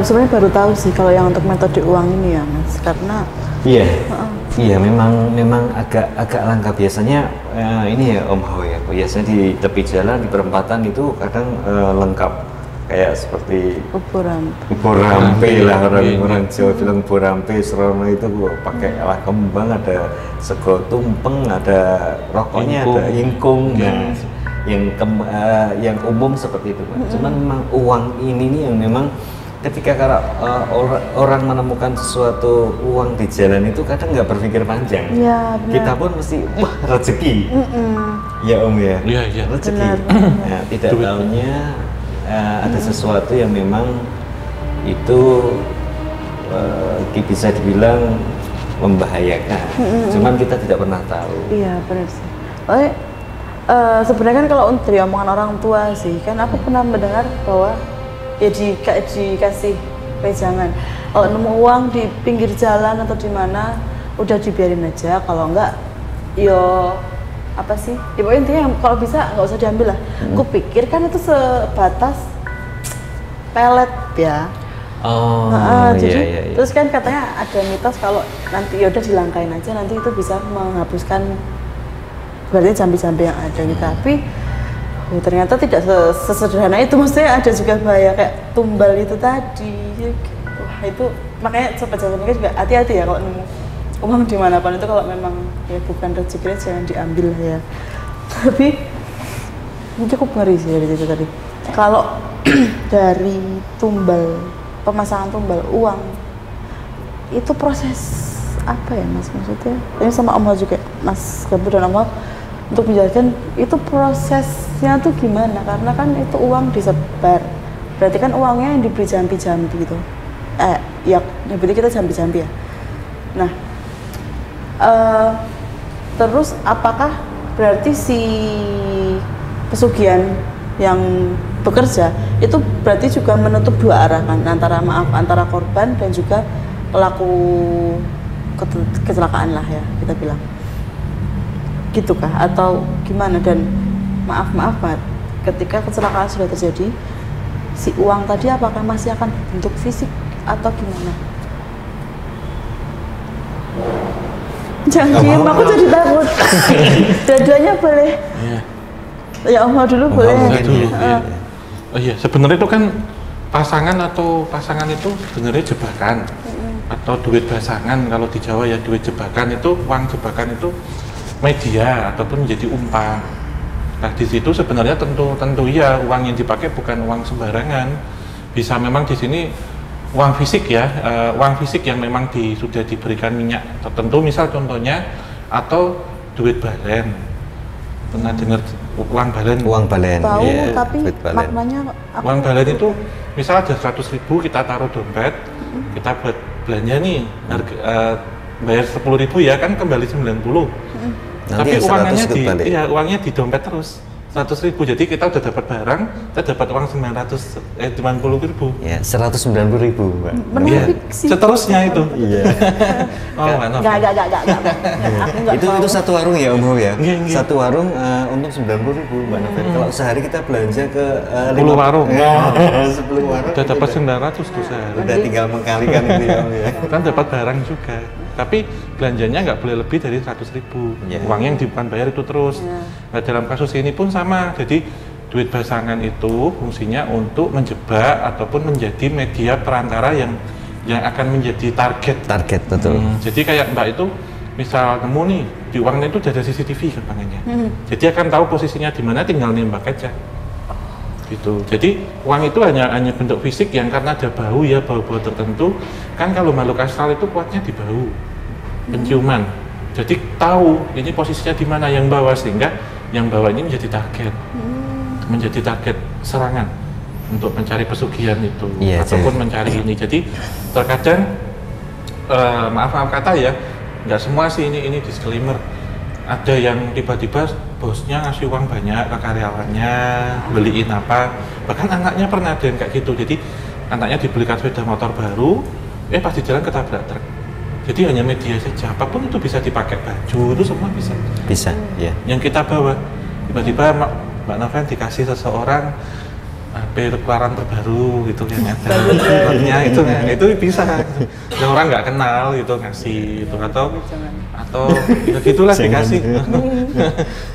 sebenarnya baru tahu sih kalau yang untuk metode uang ini ya, Mas, karena iya, memang agak langka. Biasanya ini ya Om Ho, ya biasanya di tepi jalan, di perempatan itu kadang lengkap kayak seperti Borampe lah, orang Jawa bilang Borampe. Serono itu pakai alah kembang, ada sego tumpeng, ada rokoknya, ada ingkung. Nah, yang umum seperti itu. Cuman memang uang ini nih yang memang ketika orang menemukan sesuatu uang di jalan itu kadang nggak berpikir panjang. Ya, kita pun mesti wah rezeki. Ya Om ya. Iya. Rezeki. Nah, tidak tahunya ada sesuatu yang memang itu bisa dibilang membahayakan. Cuman kita tidak pernah tahu. Iya, benar sih. Sebenarnya kan kalau dari omongan orang tua sih, kan aku pernah mendengar bahwa ya dikasih pegangan, kalau nemu uang di pinggir jalan atau di mana udah dibiarin aja, kalau enggak yo apa sih, ya pokoknya intinya kalau bisa nggak usah diambil lah. Aku pikir kan itu sebatas pelet ya. Jadi iya. Terus kan katanya ada mitos kalau nanti yaudah dilangkain aja, nanti itu bisa menghapuskan berarti jambi-jambi yang ada gitu. Tapi ternyata tidak sesederhana itu, maksudnya ada juga bahaya kayak tumbal itu tadi. Wah, itu makanya sobat jalan ini juga hati-hati ya kalau nemu uang dimanapun itu, kalau memang ya bukan rezekinya jangan diambil ya. Tapi ini cukup ngeri sih dari situ tadi. Kalau dari pemasangan tumbal uang itu proses apa ya Mas maksudnya? Ini sama Om Hal juga, Mas Gabu dan Om Hal untuk menjelaskan itu prosesnya tuh gimana? Karena kan itu uang disebar, berarti kan uangnya yang diberi jambi-jambi gitu. Ya berarti kita jambi-jambi ya. Nah, terus apakah berarti si pesugihan yang bekerja itu berarti juga menutup dua arah kan, antara korban dan juga pelaku kecelakaan lah ya kita bilang, gitu kah atau gimana? Dan maaf Pak, ketika kecelakaan sudah terjadi, si uang tadi apakah masih akan bentuk fisik atau gimana? Jangan diem, aku jadi takut. Dua-duanya boleh. Ya Om dulu boleh. Oh iya, sebenarnya itu kan pasangan itu sebenarnya jebakan atau duit pasangan. Kalau di Jawa ya duit jebakan, itu uang jebakan itu media ataupun menjadi umpan. Nah di situ sebenarnya tentu ya uang yang dipakai bukan uang sembarangan. Bisa memang di sini uang fisik ya, uang fisik yang memang sudah diberikan minyak tertentu, misal contohnya, atau duit balen. Pernah dengar uang balen? Uang balen. Tahu, yeah, tapi maknanya apa? Uang balen itu misal ada 100.000 kita taruh dompet, kita buat belanja nih, bayar 10.000 ya kan kembali 90. Tapi uangnya di dompet terus 100.000, jadi kita udah dapat barang, kita dapat uang 90.000. Ya, 190.000, Pak. Menarik sih. Seterusnya itu. Iya. Enggak. Itu satu warung ya Om Ho ya? Enggak. Satu warung untuk 90.000, Mbak Novel. Kalau sehari kita belanja ke 10 warung. 10 warung. Udah dapat 900 tuh sehari. Udah tinggal mengkalikan itu ya Om ya. Kan dapat barang juga. Tapi belanjanya nggak boleh lebih dari 100.000. Uang yang bukan bayar itu terus. Nah dalam kasus ini pun sama. Jadi duit pasangan itu fungsinya untuk menjebak ataupun menjadi media perantara yang akan menjadi target. Target betul. Jadi kayak Mbak itu misal nemu nih di uangnya itu ada CCTV gampangannya. Jadi akan tahu posisinya di mana, tinggal nembak aja. Gitu. Jadi uang itu hanya bentuk fisik yang karena ada bau ya, bau-bau tertentu. Kan kalau makhluk astral itu kuatnya di bau, penciuman. Jadi tahu ini posisinya di mana yang bawa, sehingga yang bawa ini menjadi target, menjadi target serangan untuk mencari pesugihan itu, ataupun mencari ini. Jadi terkadang maaf kata ya, nggak semua sih, ini disclaimer. Ada yang tiba-tiba bosnya ngasih uang banyak ke karyawannya, beliin apa, bahkan anaknya pernah ada yang kayak gitu. Jadi anaknya dibelikan sepeda motor baru, pas di jalan ketabrak truk. Jadi hanya media saja, apapun itu bisa dipakai, baju itu semua bisa. Bisa, ya. Yang kita bawa, tiba-tiba Mbak Novel dikasih seseorang HP keluaran terbaru gitu yang ada filternya itu bisa. Yang orang nggak kenal gitu ngasih itu, atau ya gitulah dikasih.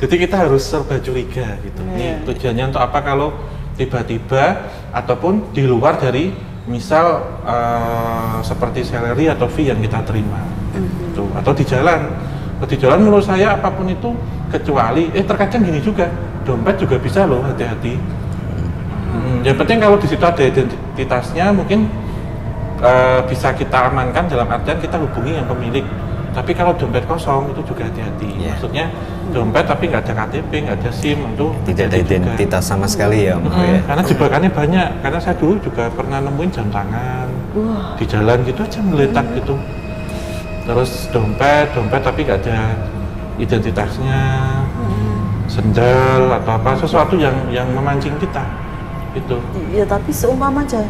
Jadi kita harus serba curiga gitu. Ini tujuannya untuk apa? Kalau tiba-tiba ataupun di luar dari misal seperti salary atau fee yang kita terima gitu. Atau di jalan menurut saya apapun itu, kecuali terkadang gini juga, dompet juga bisa loh, hati-hati. Yang penting kalau di situ ada identitasnya, mungkin bisa kita amankan, dalam artian kita hubungi yang pemilik. Tapi kalau dompet kosong itu juga hati-hati. Maksudnya dompet tapi nggak ada KTP, nggak ada SIM, itu tidak ada identitas juga sama sekali ya Om. Karena jebakannya banyak. Karena saya dulu juga pernah nemuin jam tangan di jalan gitu aja ngeletak gitu. Terus dompet tapi nggak ada identitasnya, sendal atau apa, sesuatu yang memancing kita. Itu. Iya, tapi seumpama aja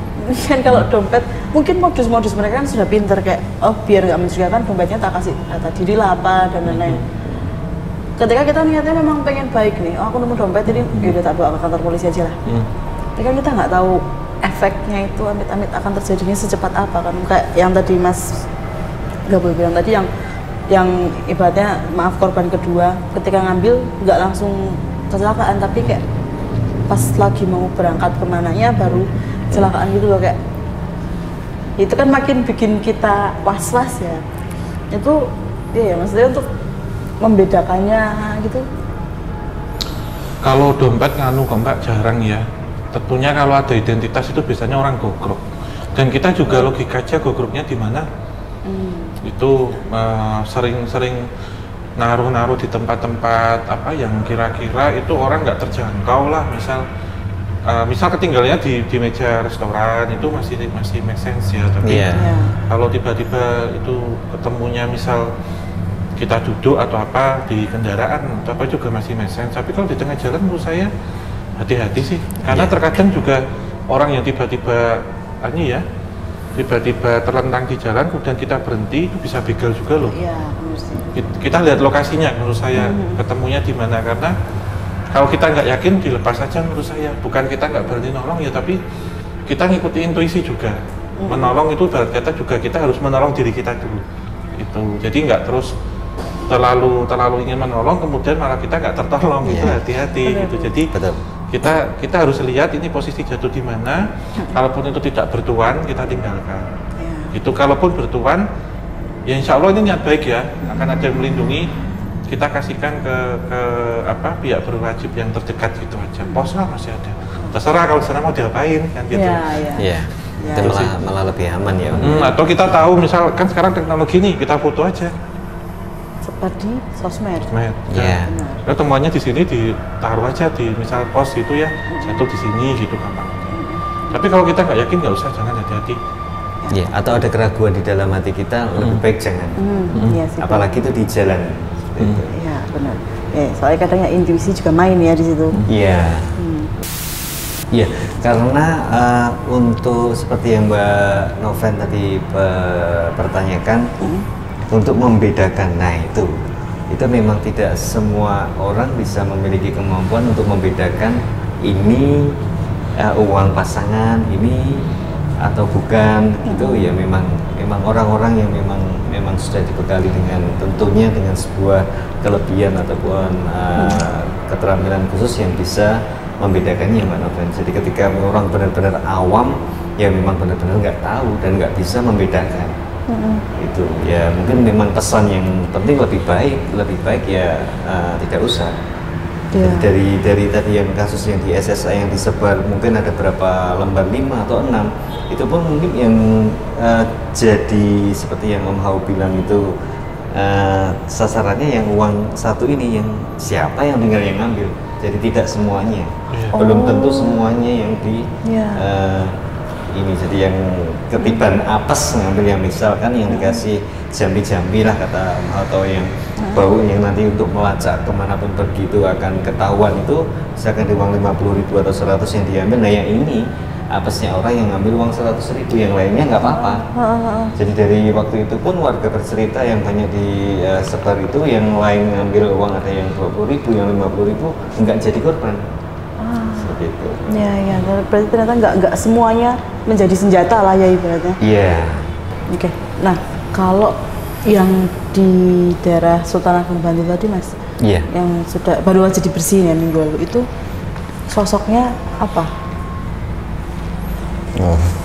kan kalau dompet, mungkin modus mereka kan sudah pinter, kayak biar nggak mencurigakan dompetnya tak kasih data diri lah apa dan lain-lain. Ketika kita niatnya memang pengen baik nih, aku nemu dompet ini, udah tak bawa ke kantor polisi aja lah. Tapi kan kita nggak tahu efeknya itu amit-amit akan terjadinya secepat apa kan, kayak yang tadi Mas Gabul bilang tadi, yang ibaratnya maaf korban kedua ketika ngambil nggak langsung kecelakaan, tapi kayak pas lagi mau berangkat kemananya baru kecelakaan gitu loh, kayak itu kan makin bikin kita was-was ya. Itu ya maksudnya untuk membedakannya gitu. Kalau dompet nganu kok Mbak, jarang ya. tentunya kalau ada identitas itu biasanya orang gogrok. Dan kita juga logika aja gogroknya di mana. Itu sering-sering naruh-naruh di tempat-tempat apa yang kira-kira itu orang nggak terjangkau lah, misal ketinggalannya di meja restoran itu masih make sense ya, tapi kalau tiba-tiba itu ketemunya misal kita duduk atau apa di kendaraan atau apa juga masih make sense, tapi kalau di tengah jalan menurut saya hati-hati sih, karena terkadang juga orang yang tiba-tiba terlentang di jalan kemudian kita berhenti itu bisa begal juga loh. Kita lihat lokasinya menurut saya, ketemunya di mana, karena kalau kita nggak yakin dilepas aja menurut saya, bukan kita nggak berani nolong ya, tapi kita ngikuti intuisi juga. Menolong itu berarti juga kita harus menolong diri kita dulu. Itu jadi nggak terus terlalu ingin menolong kemudian malah kita nggak tertolong. Itu hati-hati gitu. Jadi kita harus lihat ini posisi jatuh di mana. Kalaupun itu tidak bertuan kita tinggalkan. Itu kalaupun bertuan ya insya Allah ini niat baik ya, akan ada yang melindungi. Kita kasihkan ke pihak berwajib yang terdekat gitu aja. Pos lah masih ada. Terserah kalau sana mau diapain kan gitu. Itu malah lebih aman ya. Atau kita tahu misal kan sekarang teknologi nih, kita foto aja. Seperti sosmed. Nah, temuannya di sini ditaruh aja di misal pos itu ya, jatuh di sini gitu gampang. Tapi kalau kita nggak yakin nggak usah, jangan, hati-hati. Atau ada keraguan di dalam hati kita, lebih baik jangan. Apalagi itu di jalan. Iya benar. Soalnya kadang ya intuisi juga main ya di situ. Iya, karena untuk seperti yang Mbak Noven tadi pertanyakan, untuk membedakan, nah itu memang tidak semua orang bisa memiliki kemampuan untuk membedakan ini uang pasangan ini atau bukan. Itu ya memang orang-orang yang memang sudah dibekali dengan tentunya dengan sebuah kelebihan ataupun keterampilan khusus yang bisa membedakannya, Mbak Noven. Jadi ketika orang benar-benar awam ya memang benar-benar nggak tahu dan nggak bisa membedakan. Itu ya mungkin memang pesan yang penting lebih baik ya tidak usah. Jadi dari tadi yang kasus yang di SSA yang disebar mungkin ada berapa lembar, 5 atau 6, itu pun mungkin yang jadi seperti yang Om Hao bilang itu sasarannya yang uang satu ini, yang siapa yang tinggal yang ngambil. Jadi tidak semuanya, belum tentu semuanya yang ini. Jadi yang ketiban apes ngambil, yang misalkan yang dikasih jambi-jambi lah kata Om Hao, atau yang bau yang nanti untuk melacak kemanapun pergi itu akan ketahuan, itu misalkan di uang 50.000 atau 100 yang diambil. Nah yang ini apesnya orang yang ngambil uang 100.000, yang lainnya nggak apa-apa. Jadi dari waktu itu pun warga bercerita yang banyak disebar itu, yang lain ngambil uang ada yang 20.000, yang 50.000 nggak jadi korban. Seperti itu. Ya, berarti ternyata nggak semuanya menjadi senjata lah ya ibaratnya. Oke. Nah, kalau yang di daerah Sultan Agung Bantul tadi Mas, yang sudah baru aja dibersihin ya minggu lalu, itu sosoknya apa?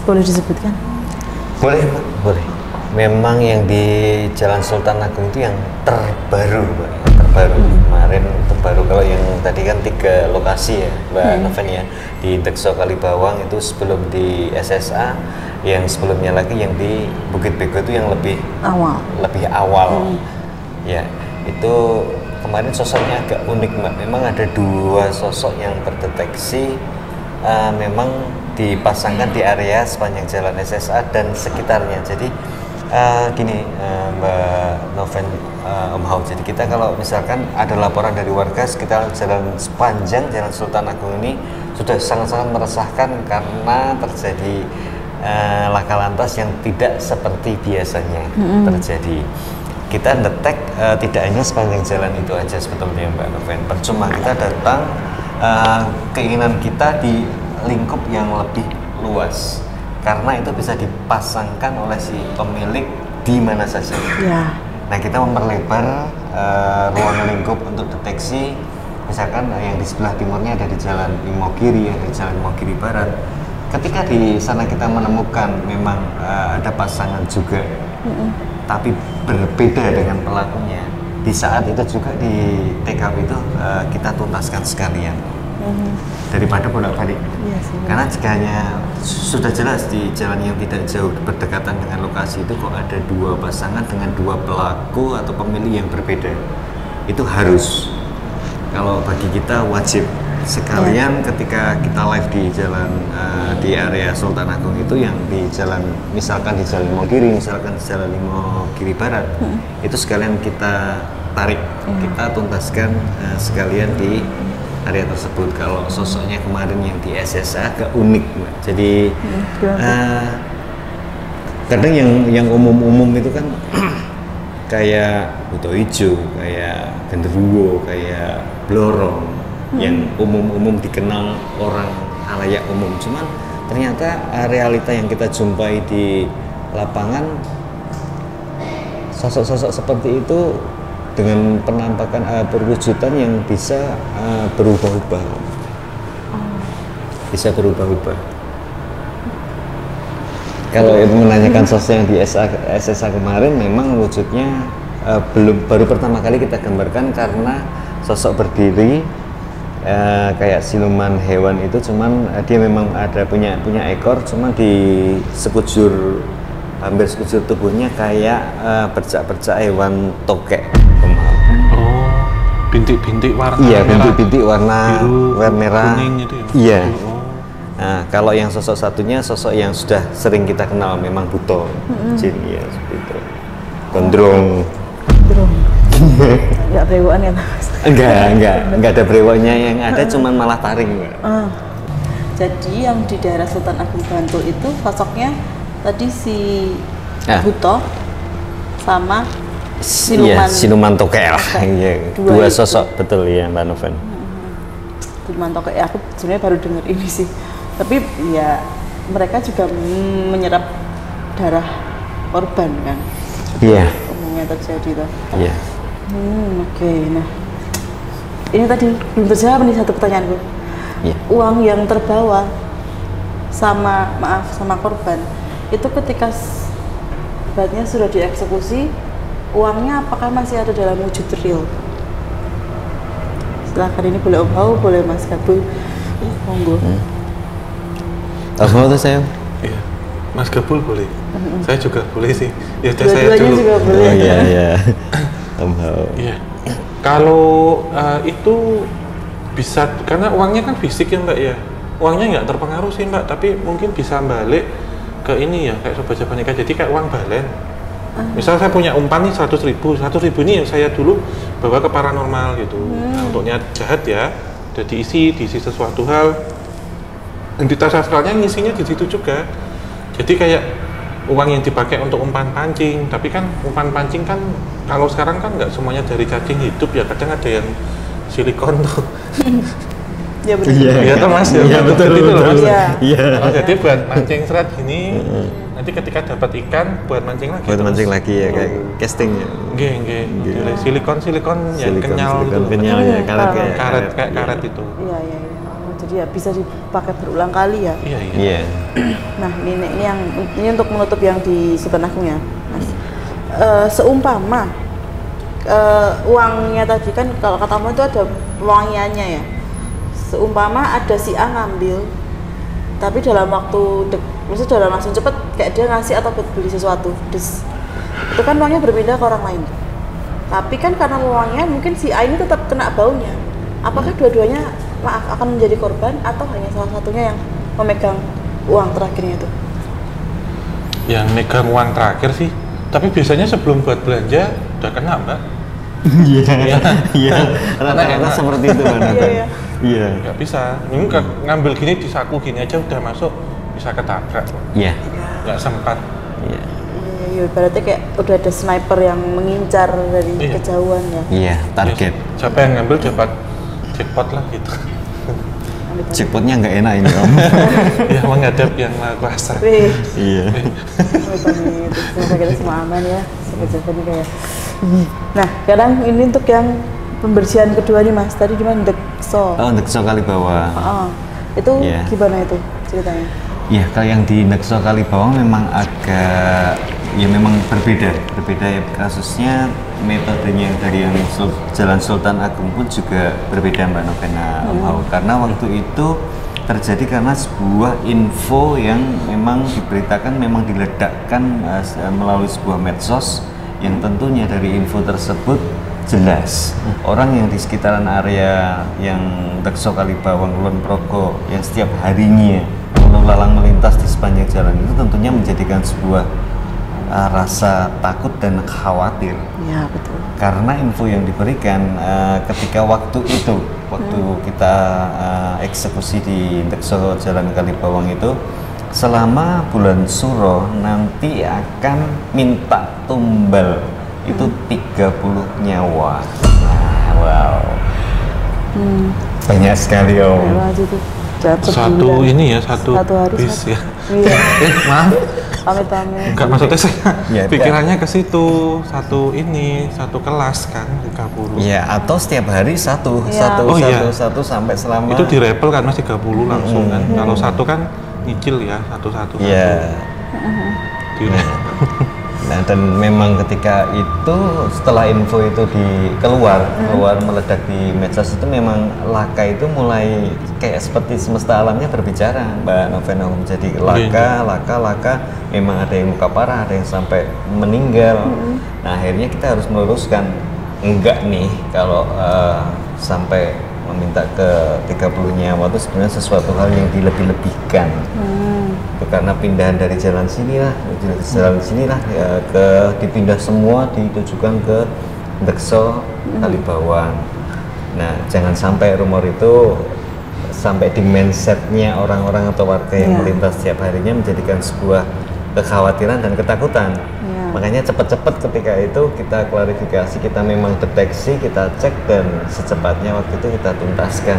Boleh disebutkan? Boleh. Memang yang di Jalan Sultan Agung itu yang terbaru, Mbak. Kemarin terbaru. Kalau yang tadi kan 3 lokasi ya, Mbak Noven ya. Di Dekso Kalibawang itu sebelum di SSA, yang sebelumnya lagi yang di Bukit Bego itu yang lebih awal. Ya, itu kemarin sosoknya agak unik, Mbak. Memang ada 2 sosok yang terdeteksi memang dipasangkan di area sepanjang jalan SSA dan sekitarnya. Jadi gini, Mbak Noven, Om Hao, jadi kita kalau misalkan ada laporan dari warga sekitar jalan sepanjang Jalan Sultan Agung ini sudah sangat-sangat meresahkan karena terjadi laka lantas yang tidak seperti biasanya terjadi. Kita detek tidak hanya sepanjang jalan itu aja sebetulnya, Mbak Noven. Percuma kita datang, keinginan kita di lingkup yang lebih luas, karena itu bisa dipasangkan oleh si pemilik di mana saja. Nah, kita memperlebar ruang lingkup untuk deteksi. Misalkan yang di sebelah timurnya ada di Jalan Imogiri, ada di Jalan Imogiri Barat. Ketika di sana kita menemukan memang ada pasangan juga, tapi berbeda dengan pelakunya, di saat itu juga di TKP itu kita tuntaskan sekalian. daripada bolak-balik. Iya sih. Karena jika hanya sudah jelas di jalan yang tidak jauh berdekatan dengan lokasi itu kok ada dua pasangan dengan dua pelaku atau pemilih yang berbeda, itu harus, kalau bagi kita wajib sekalian ketika kita live di jalan di area Sultan Agung itu yang di jalan, misalkan di jalan Limogiri, misalkan di jalan Limogiri Barat, itu sekalian kita tarik, kita tuntaskan sekalian di area tersebut. Kalau sosoknya kemarin yang di SSA agak unik, Mbak. Jadi kadang yang umum-umum itu kan kayak Buto Ijo, kayak Genderuwo, kayak Blorong, yang umum-umum dikenal orang halayak umum. Cuman ternyata realita yang kita jumpai di lapangan, sosok-sosok seperti itu dengan penampakan perwujudan yang bisa berubah-ubah, bisa berubah-ubah. Kalau itu menanyakan sosok yang di SSA kemarin, memang wujudnya baru pertama kali kita gambarkan karena sosok berdiri kayak siluman hewan itu, cuman dia memang ada punya ekor, cuman di hampir sekujur tubuhnya kayak bercak-bercak hewan tokek. Oh, bintik-bintik warna iya, merah, bintik-bintik warna biru, merah, kuning gitu ya? Iya. Oh. Nah, kalau yang sosok satunya sosok yang sudah sering kita kenal, memang Buto Jin, ya seperti itu. Gondrong. Enggak brewokan ya, Mas? Enggak ada brewoknya, yang ada cuman malah taring, Mbak. Jadi yang di daerah Sultan Agung Bantul itu sosoknya tadi si Buto sama siluman. Iya, siluman tokek lah. Iya, dua sosok, betul ya, Mbak Noven. Siluman tokek, aku sebenarnya baru dengar ini sih. Tapi ya mereka juga menyerap darah korban kan. Iya. Umumnya terjadi tuh. Iya. Oke. Nah, ini tadi belum terjawab nih satu pertanyaanku. Iya. Uang yang terbawa sama korban itu ketika ibaratnya sudah dieksekusi, uangnya apakah masih ada dalam wujud real? Silahkan, ini boleh Om Hao, boleh Mas Gabul, monggo. Om Hao tuh saya. Iya, Mas Gabul boleh. Saya juga boleh sih. Ya udah, saya Dua-duanya dulu. juga boleh. Oh iya. Om Hao. Iya. Kalau itu bisa, karena uangnya kan fisik ya Mbak ya. Uangnya nggak terpengaruh sih Mbak, tapi mungkin bisa balik ke ini ya, kayak Sobat Jabanika, jadi kayak uang balen. Misal saya punya umpan nih 100.000 ini yang saya dulu bawa ke paranormal gitu. Nah, untuk niat jahat ya, udah diisi sesuatu hal. Entitas astralnya ngisinya di situ juga. Jadi kayak uang yang dipakai untuk umpan pancing, tapi kan umpan pancing kan kalau sekarang kan nggak semuanya dari cacing hidup ya, kadang ada yang silikon tuh. Ya betul. Iya tuh Mas, Iya betul. itu loh Mas. Iya. Oh, jadi buat mancing serat gini, nanti ketika dapat ikan buat mancing lagi. Buat mancing lagi ya, kayak casting ya. Nggih. Silikon yang kenyal gitu. Kenyal ya, karet karet itu. Iya. Jadi ya bisa dipakai berulang kali ya. Iya. Nah, ini untuk menutup yang di Sultan Agung ya, Mas. Seumpama uangnya tadi kan, kalau katamu itu ada wangiannya ya. Seumpama ada si A ngambil, tapi dalam waktu maksudnya dalam langsung cepet, kayak dia ngasih atau beli sesuatu, itu kan uangnya berpindah ke orang lain. Tapi kan karena uangnya mungkin si A ini tetap kena baunya. Apakah dua-duanya akan menjadi korban atau hanya salah satunya yang memegang uang terakhirnya itu? Yang megang uang terakhir sih, tapi biasanya sebelum buat belanja udah kena Mbak. Iya. Rata-rata seperti itu kan. Iya. Nggak bisa. Ini ngambil gini di saku gini aja udah masuk, bisa ketabrak. Iya. Nggak sempat. Iya, berarti kayak udah ada sniper yang mengincar dari kejauhan ya. Iya, target. Siapa yang ngambil dapat jackpot lah gitu. Jackpotnya nggak enak ini Om. Ya menghadap yang Maha Kuasa. Iya. Semoga kita semua aman ya, Sobat Jabanika ya. Nah, sekarang ini untuk yang pembersihan kedua nih Mas, tadi gimana Ndekso? Oh, Ndekso Kalibawang. Itu gimana itu ceritanya? Iya, kalau yang di Ndekso Kalibawang memang agak ya memang berbeda ya kasusnya, metodenya dari yang Jalan Sultan Agung pun juga berbeda Mbak Novena. Karena waktu itu terjadi karena sebuah info yang memang diberitakan, memang diledakkan melalui sebuah medsos, yang tentunya dari info tersebut jelas orang yang di sekitaran area yang Dekso Kalibawang Kulon Progo yang setiap harinya lalang melintas di sepanjang jalan itu tentunya menjadikan sebuah rasa takut dan khawatir. Ya, betul. Karena info yang diberikan ketika waktu kita eksekusi di Dekso Jalan Kalibawang itu, selama bulan Suro nanti akan minta tumbal itu 30 nyawa. Nah, wow. Banyak sekali Om. Satu ini ya, satu hari bis ya. Iya. Maaf. Pamit-pamit. Enggak, maksudnya saya Ya, pikirannya ke situ, satu kelas kan 30. Ya, atau setiap hari satu sampai selama itu direpel kan Mas 30 langsung kan. Kalau satu kan nyicil ya, satu. Iya. Nah, dan memang ketika itu setelah info itu keluar meledak di medsos itu, memang laka itu mulai kayak seperti semesta alamnya berbicara Mbak Novena. Jadi laka memang ada yang luka parah, ada yang sampai meninggal. Nah, akhirnya kita harus meluruskan, enggak nih kalau sampai meminta ke 30 nyawa itu sebenarnya sesuatu hal yang dilebih-lebihkan. Karena pindahan dari jalan sinilah ya, dipindah semua, ditujukan ke Dekso Kalibawang. Nah, jangan sampai rumor itu sampai di mindsetnya orang-orang atau warga yang melintas setiap harinya menjadikan sebuah kekhawatiran dan ketakutan. Makanya cepat-cepat ketika itu kita klarifikasi, kita memang deteksi, kita cek, dan secepatnya waktu itu kita tuntaskan.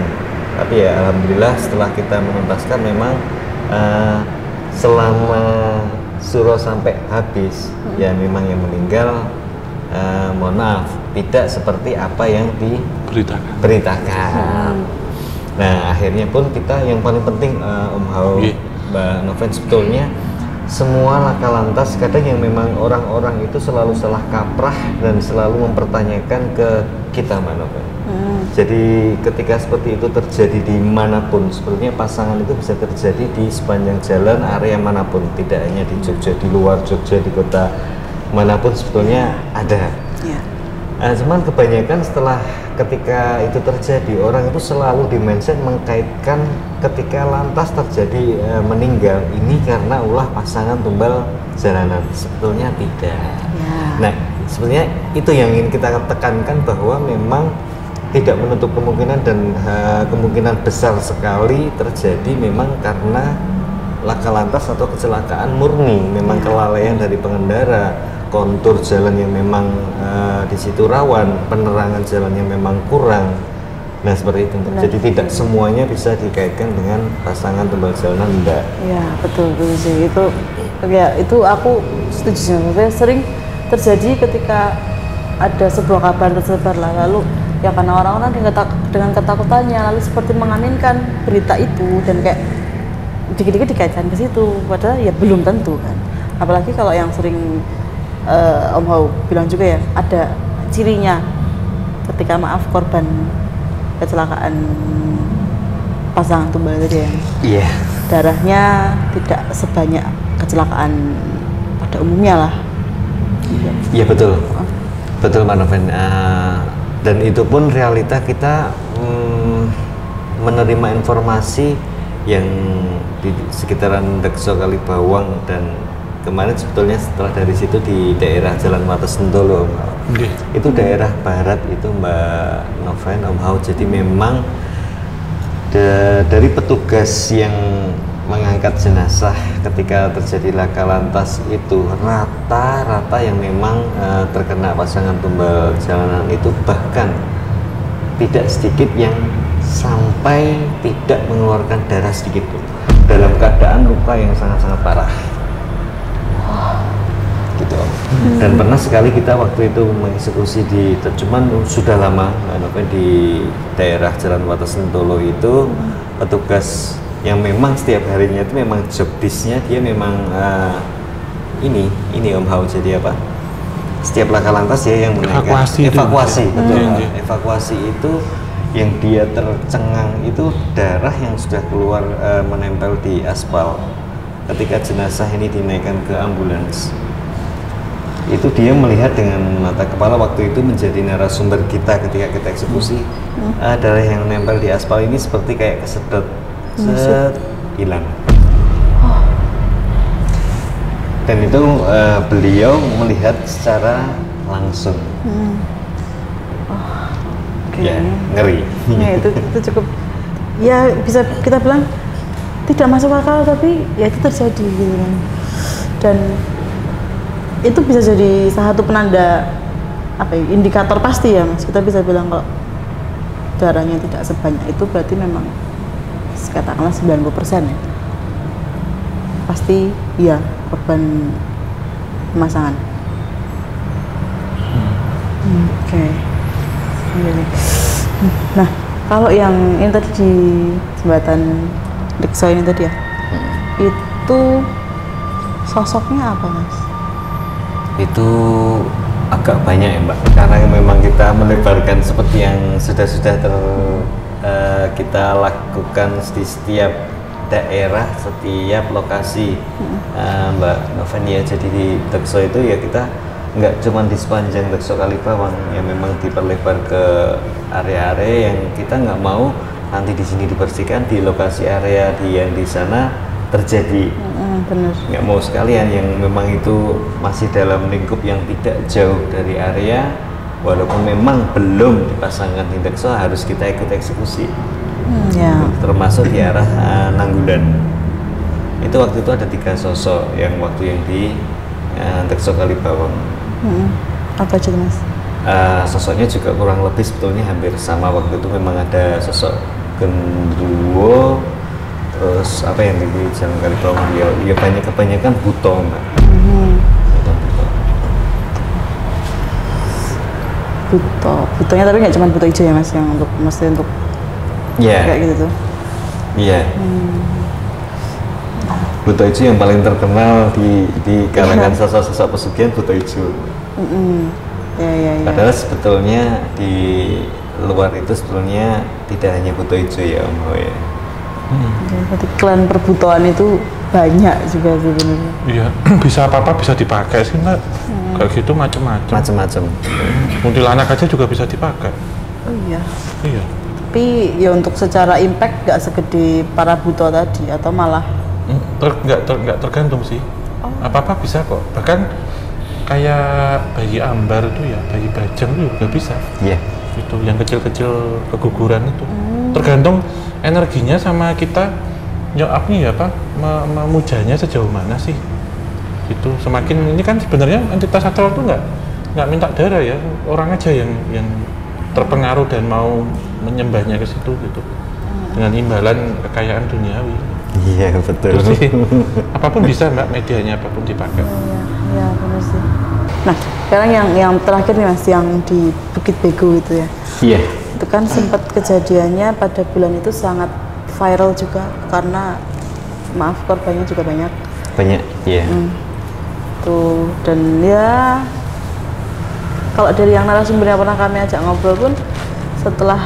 Tapi ya alhamdulillah setelah kita menuntaskan, memang selama Suro sampai habis ya memang yang meninggal, mohon maaf, tidak seperti apa yang diberitakan. Nah, akhirnya pun kita, yang paling penting Om Hao, Mbak Noven, sebetulnya semua laka lantas kadang yang memang orang-orang itu selalu salah kaprah dan selalu mempertanyakan ke kita Mbak Noven. Jadi ketika seperti itu terjadi di manapun, sebetulnya pasangan itu bisa terjadi di sepanjang jalan area manapun, tidak hanya di Jogja, di luar Jogja, di kota manapun sebetulnya ada. Nah, cuman kebanyakan setelah ketika itu terjadi, orang itu selalu di mindset mengkaitkan ketika lantas terjadi meninggal ini karena ulah pasangan tumbal jalanan. Sebetulnya tidak. Nah, sebenarnya itu yang ingin kita tekankan, bahwa memang tidak menutup kemungkinan, dan kemungkinan besar sekali terjadi memang karena laka lantas atau kecelakaan murni, memang kelalaian dari pengendara, kontur jalan yang memang di situ rawan, penerangan jalan yang memang kurang. Nah, seperti itu. Jadi tidak semuanya bisa dikaitkan dengan pasangan tumbal jalanan, enggak. Ya, betul sih. Itu aku setuju. Sering terjadi ketika ada sebuah kabar tersebar lah, lalu ya karena orang-orang dengan ketakutannya lalu seperti mengaminkan berita itu, dan kayak dikit-dikit dikaitkan ke situ, padahal ya belum tentu kan. Apalagi kalau yang sering Om Hao bilang juga ya, ada cirinya ketika korban kecelakaan pasangan tumbal tadi ya. Iya. Darahnya tidak sebanyak kecelakaan pada umumnya lah. Iya, betul. Betul Mbak Noven. Dan itu pun realita kita menerima informasi yang di sekitaran Dekso Kalibawang, dan kemarin sebetulnya setelah dari situ di daerah Jalan Mata Sentolo, itu daerah barat itu Mbak Noven, Om Hao. Jadi memang dari petugas yang mengangkat jenazah ketika terjadi laka lantas itu rata-rata yang memang terkena pasangan tumbal jalanan itu, bahkan tidak sedikit yang sampai tidak mengeluarkan darah sedikit pun, dalam keadaan luka yang sangat-sangat parah gitu. Dan pernah sekali kita waktu itu mengeksekusi cuman sudah lama di daerah Jalan Wata Sentolo itu, petugas yang memang setiap harinya itu memang job disk-nya dia memang ini Om Hao, jadi apa? Setiap laka lantas dia yang menaikkan evakuasi, betul. Evakuasi itu yang dia tercengang itu darah yang sudah keluar menempel di aspal. Ketika jenazah ini dinaikkan ke ambulans, itu dia melihat dengan mata kepala waktu itu menjadi narasumber kita ketika kita eksekusi. Darah yang nempel di aspal ini seperti kayak kesedot, hilang. Dan itu beliau melihat secara langsung. Ya, ngeri. Ya, itu cukup, ya bisa kita bilang tidak masuk akal, tapi ya itu terjadi gitu kan. Dan itu bisa jadi salah satu penanda apa ya, indikator pasti ya Mas. Kita bisa bilang kalau darahnya tidak sebanyak itu berarti memang katakanlah 90% ya. Pasti ya korban pemasangan. Oke. Nah, kalau yang ini tadi di jembatan Dekso ini tadi ya, itu sosoknya apa Mas? Itu agak banyak ya Mbak, karena memang kita melebarkan seperti yang sudah kita lakukan di setiap daerah, setiap lokasi. Mbak Novania, jadi di Dekso itu ya kita nggak cuma di sepanjang Dekso Kalibawang yang memang diperlebar ke area-area yang kita nggak mau nanti di sini dibersihkan, di lokasi area yang di sana terjadi. Benar. Nggak mau sekalian yang memang itu masih dalam lingkup yang tidak jauh dari area, walaupun memang belum dipasangkan di Dekso harus kita ikut eksekusi. Termasuk di arah Nanggulan. Itu waktu itu ada 3 sosok yang waktu yang di Dekso Kalibawang. Apa aja Mas? Sosoknya juga kurang lebih sebetulnya hampir sama. Waktu itu memang ada sosok genderuwo, terus apa yang di Jalan Kalibawang ya kebanyakan buto Mbak. Butonya tapi nggak cuma buto hijau ya Mas, yang untuk mesti untuk kayak gitu tuh. Iya. Buto hijau yang paling terkenal di kalangan sosok-sosok pesugihan, buto hijau. Padahal sebetulnya di luar itu sebetulnya tidak hanya buto hijau ya Om Ho ya. Berarti klan perbutoan itu banyak juga sebenarnya. Iya, bisa apa-apa bisa dipakai sih Mbak. Kayak gitu macam-macam. Kuntilanak aja juga bisa dipakai. Oh iya. Iya. Tapi ya untuk secara impact nggak segede para buto tadi atau malah? Nggak tergantung sih. Apa-apa bisa kok. Bahkan kayak bayi ambar itu ya, bayi bajang itu juga bisa. Iya. Itu yang kecil-kecil keguguran itu. Tergantung energinya sama kita memujanya sejauh mana sih. Itu semakin ini kan sebenarnya entitas astral itu nggak minta darah ya, orang aja yang terpengaruh dan mau menyembahnya ke situ gitu dengan imbalan kekayaan duniawi. Iya betul. Sih, apapun bisa Mbak, medianya apapun dipakai. Iya benar sih. Nah sekarang yang terakhir nih Mas, yang di Bukit Bego itu ya. Iya. Itu kan sempat kejadiannya pada bulan itu sangat viral juga karena maaf korbannya juga banyak. Iya. Tuh, dan ya kalau dari yang narasumber yang pernah kami ajak ngobrol pun setelah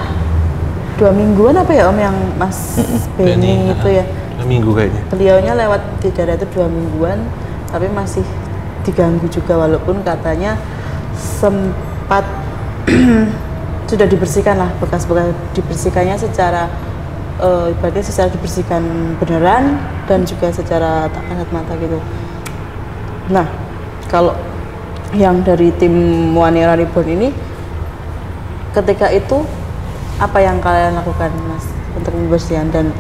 2 mingguan apa ya Om yang Mas Benny itu ya 2 minggu kayaknya beliaunya lewat di daerah itu 2 mingguan tapi masih diganggu juga, walaupun katanya sempat sudah dibersihkan lah, bekas-bekas dibersihkannya secara ibaratnya secara dibersihkan beneran dan juga secara tak kasat mata gitu. Nah kalau yang dari tim Wani Ora Reborn ini ketika itu apa yang kalian lakukan Mas untuk pembersihan, dan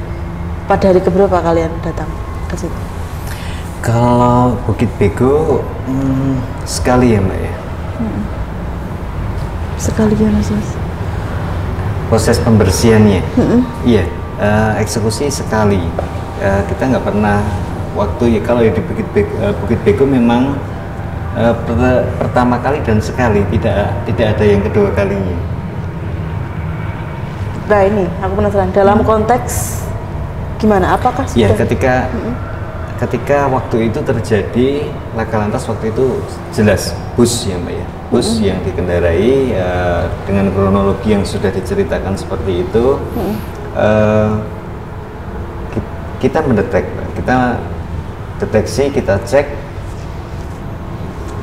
pada hari keberapa kalian datang ke situ? Kalau Bukit Bego sekali ya Mbak ya. Sekali ya Mas. Proses pembersihannya, iya eksekusi sekali. Kita nggak pernah waktu ya kalau ya di Bukit Bego memang pertama kali dan sekali, tidak ada yang kedua kalinya. Nah ini aku penasaran dalam konteks gimana? Apakah sudah? Ya ketika waktu itu terjadi laka lantas, waktu itu jelas bus ya Mbak ya, bus yang dikendarai dengan kronologi yang sudah diceritakan seperti itu. Kita mendetek, kita deteksi, kita cek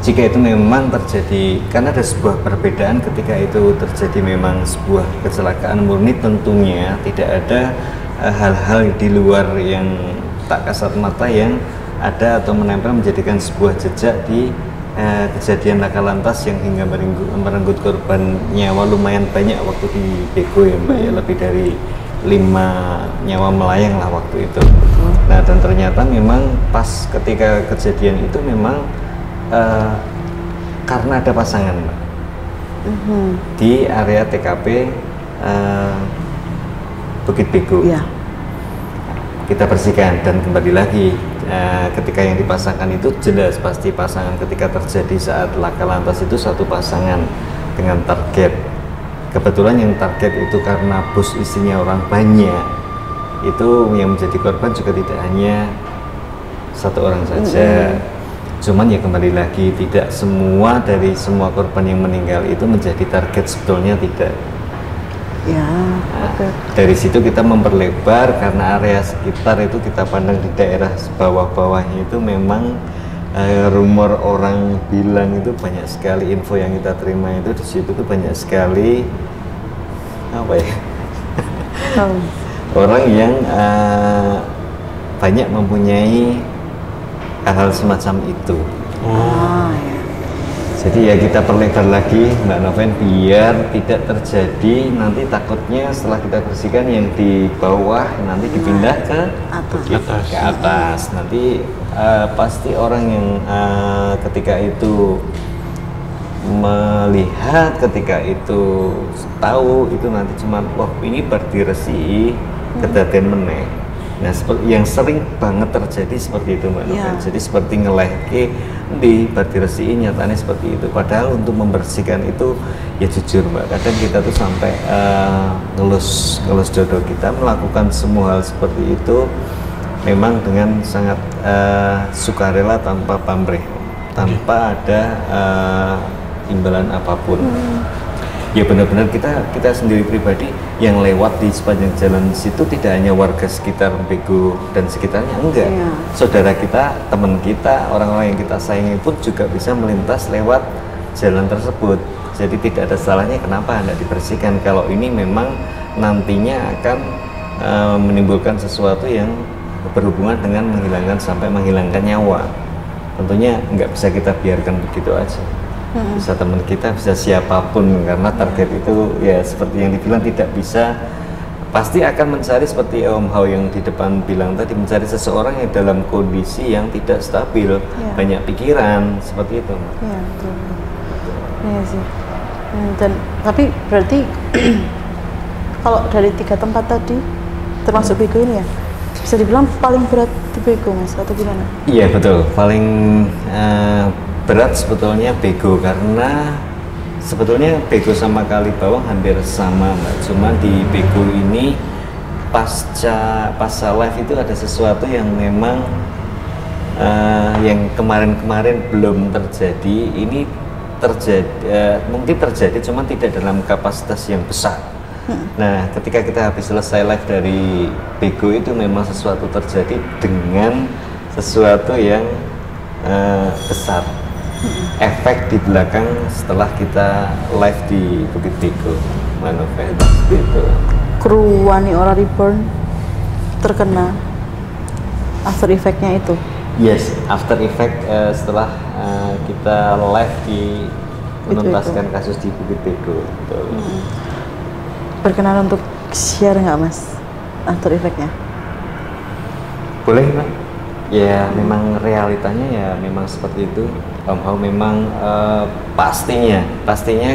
jika itu memang terjadi, karena ada sebuah perbedaan ketika itu terjadi memang sebuah kecelakaan murni, tentunya tidak ada hal-hal di luar yang tak kasat mata yang ada atau menempel menjadikan sebuah jejak di kejadian laka lantas yang hingga merenggut korban nyawa lumayan banyak waktu di Bego ya Mbak ya, lebih dari 5 nyawa melayang lah waktu itu. Nah, dan ternyata memang pas ketika kejadian itu memang karena ada pasangan Mbak di area TKP Bukit Bego. Kita bersihkan dan kembali lagi ketika yang dipasangkan itu jelas pasti pasangan, ketika terjadi saat laka lantas itu satu pasangan dengan target. Kebetulan yang target itu karena bus isinya orang banyak, itu yang menjadi korban juga tidak hanya satu orang saja. Cuman ya kembali lagi, tidak semua dari semua korban yang meninggal itu menjadi target, sebetulnya tidak. Dari situ kita memperlebar karena area sekitar itu kita pandang di daerah bawah-bawahnya itu memang rumor orang bilang itu banyak sekali, info yang kita terima itu di situ tuh banyak sekali apa ya orang yang banyak mempunyai hal-hal semacam itu. Jadi ya kita perlebar lagi Mbak Noven biar tidak terjadi nanti takutnya setelah kita bersihkan yang di bawah nanti dipindah ke atas. Nanti pasti orang yang ketika itu melihat, ketika itu tahu itu nanti cuman wah ini berarti resi kedaden meneh. Nah, yang sering banget terjadi seperti itu Mbak Novel. Jadi seperti ngelehke di berarti resi nyatanya seperti itu. Padahal untuk membersihkan itu ya jujur Mbak, kadang kita tuh sampai ngelus jodoh kita melakukan semua hal seperti itu memang dengan sangat sukarela, tanpa pamrih, tanpa ada imbalan apapun. Ya benar-benar kita sendiri pribadi yang lewat di sepanjang jalan situ tidak hanya warga sekitar Bego dan sekitarnya, enggak. Saudara kita, teman kita, orang-orang yang kita sayangi pun juga bisa melintas lewat jalan tersebut. Jadi tidak ada salahnya kenapa hendak dibersihkan kalau ini memang nantinya akan menimbulkan sesuatu yang berhubungan dengan menghilangkan nyawa. Tentunya nggak bisa kita biarkan begitu aja. Bisa teman kita, bisa siapapun, karena target itu ya seperti yang dibilang tidak bisa, pasti akan mencari seperti Om Hao yang di depan bilang tadi, mencari seseorang yang dalam kondisi yang tidak stabil, banyak pikiran seperti itu. Iya betul. Iya sih. Dan tapi berarti kalau dari 3 tempat tadi termasuk Bego ini ya bisa dibilang paling berat di Bego Mas atau gimana? Iya betul, paling berat sebetulnya Bego, karena sebetulnya Bego sama Kalibawang hampir sama Mbak. Cuma di Bego ini pasca live itu ada sesuatu yang memang yang kemarin-kemarin belum terjadi. Ini terjadi, mungkin terjadi cuma tidak dalam kapasitas yang besar. Nah, ketika kita habis selesai live dari Bego itu memang sesuatu terjadi dengan sesuatu yang besar. Efek di belakang setelah kita live di Bukit Bego, manufaktur itu. Kru Wani Ora Reborn terkena after effect-nya itu. Yes, after effect setelah kita live di menuntaskan kasus di Bukit Bego. Berkenan untuk share nggak Mas after effect-nya? Boleh Mbak. Ya memang realitanya ya memang seperti itu. Om Hao memang pastinya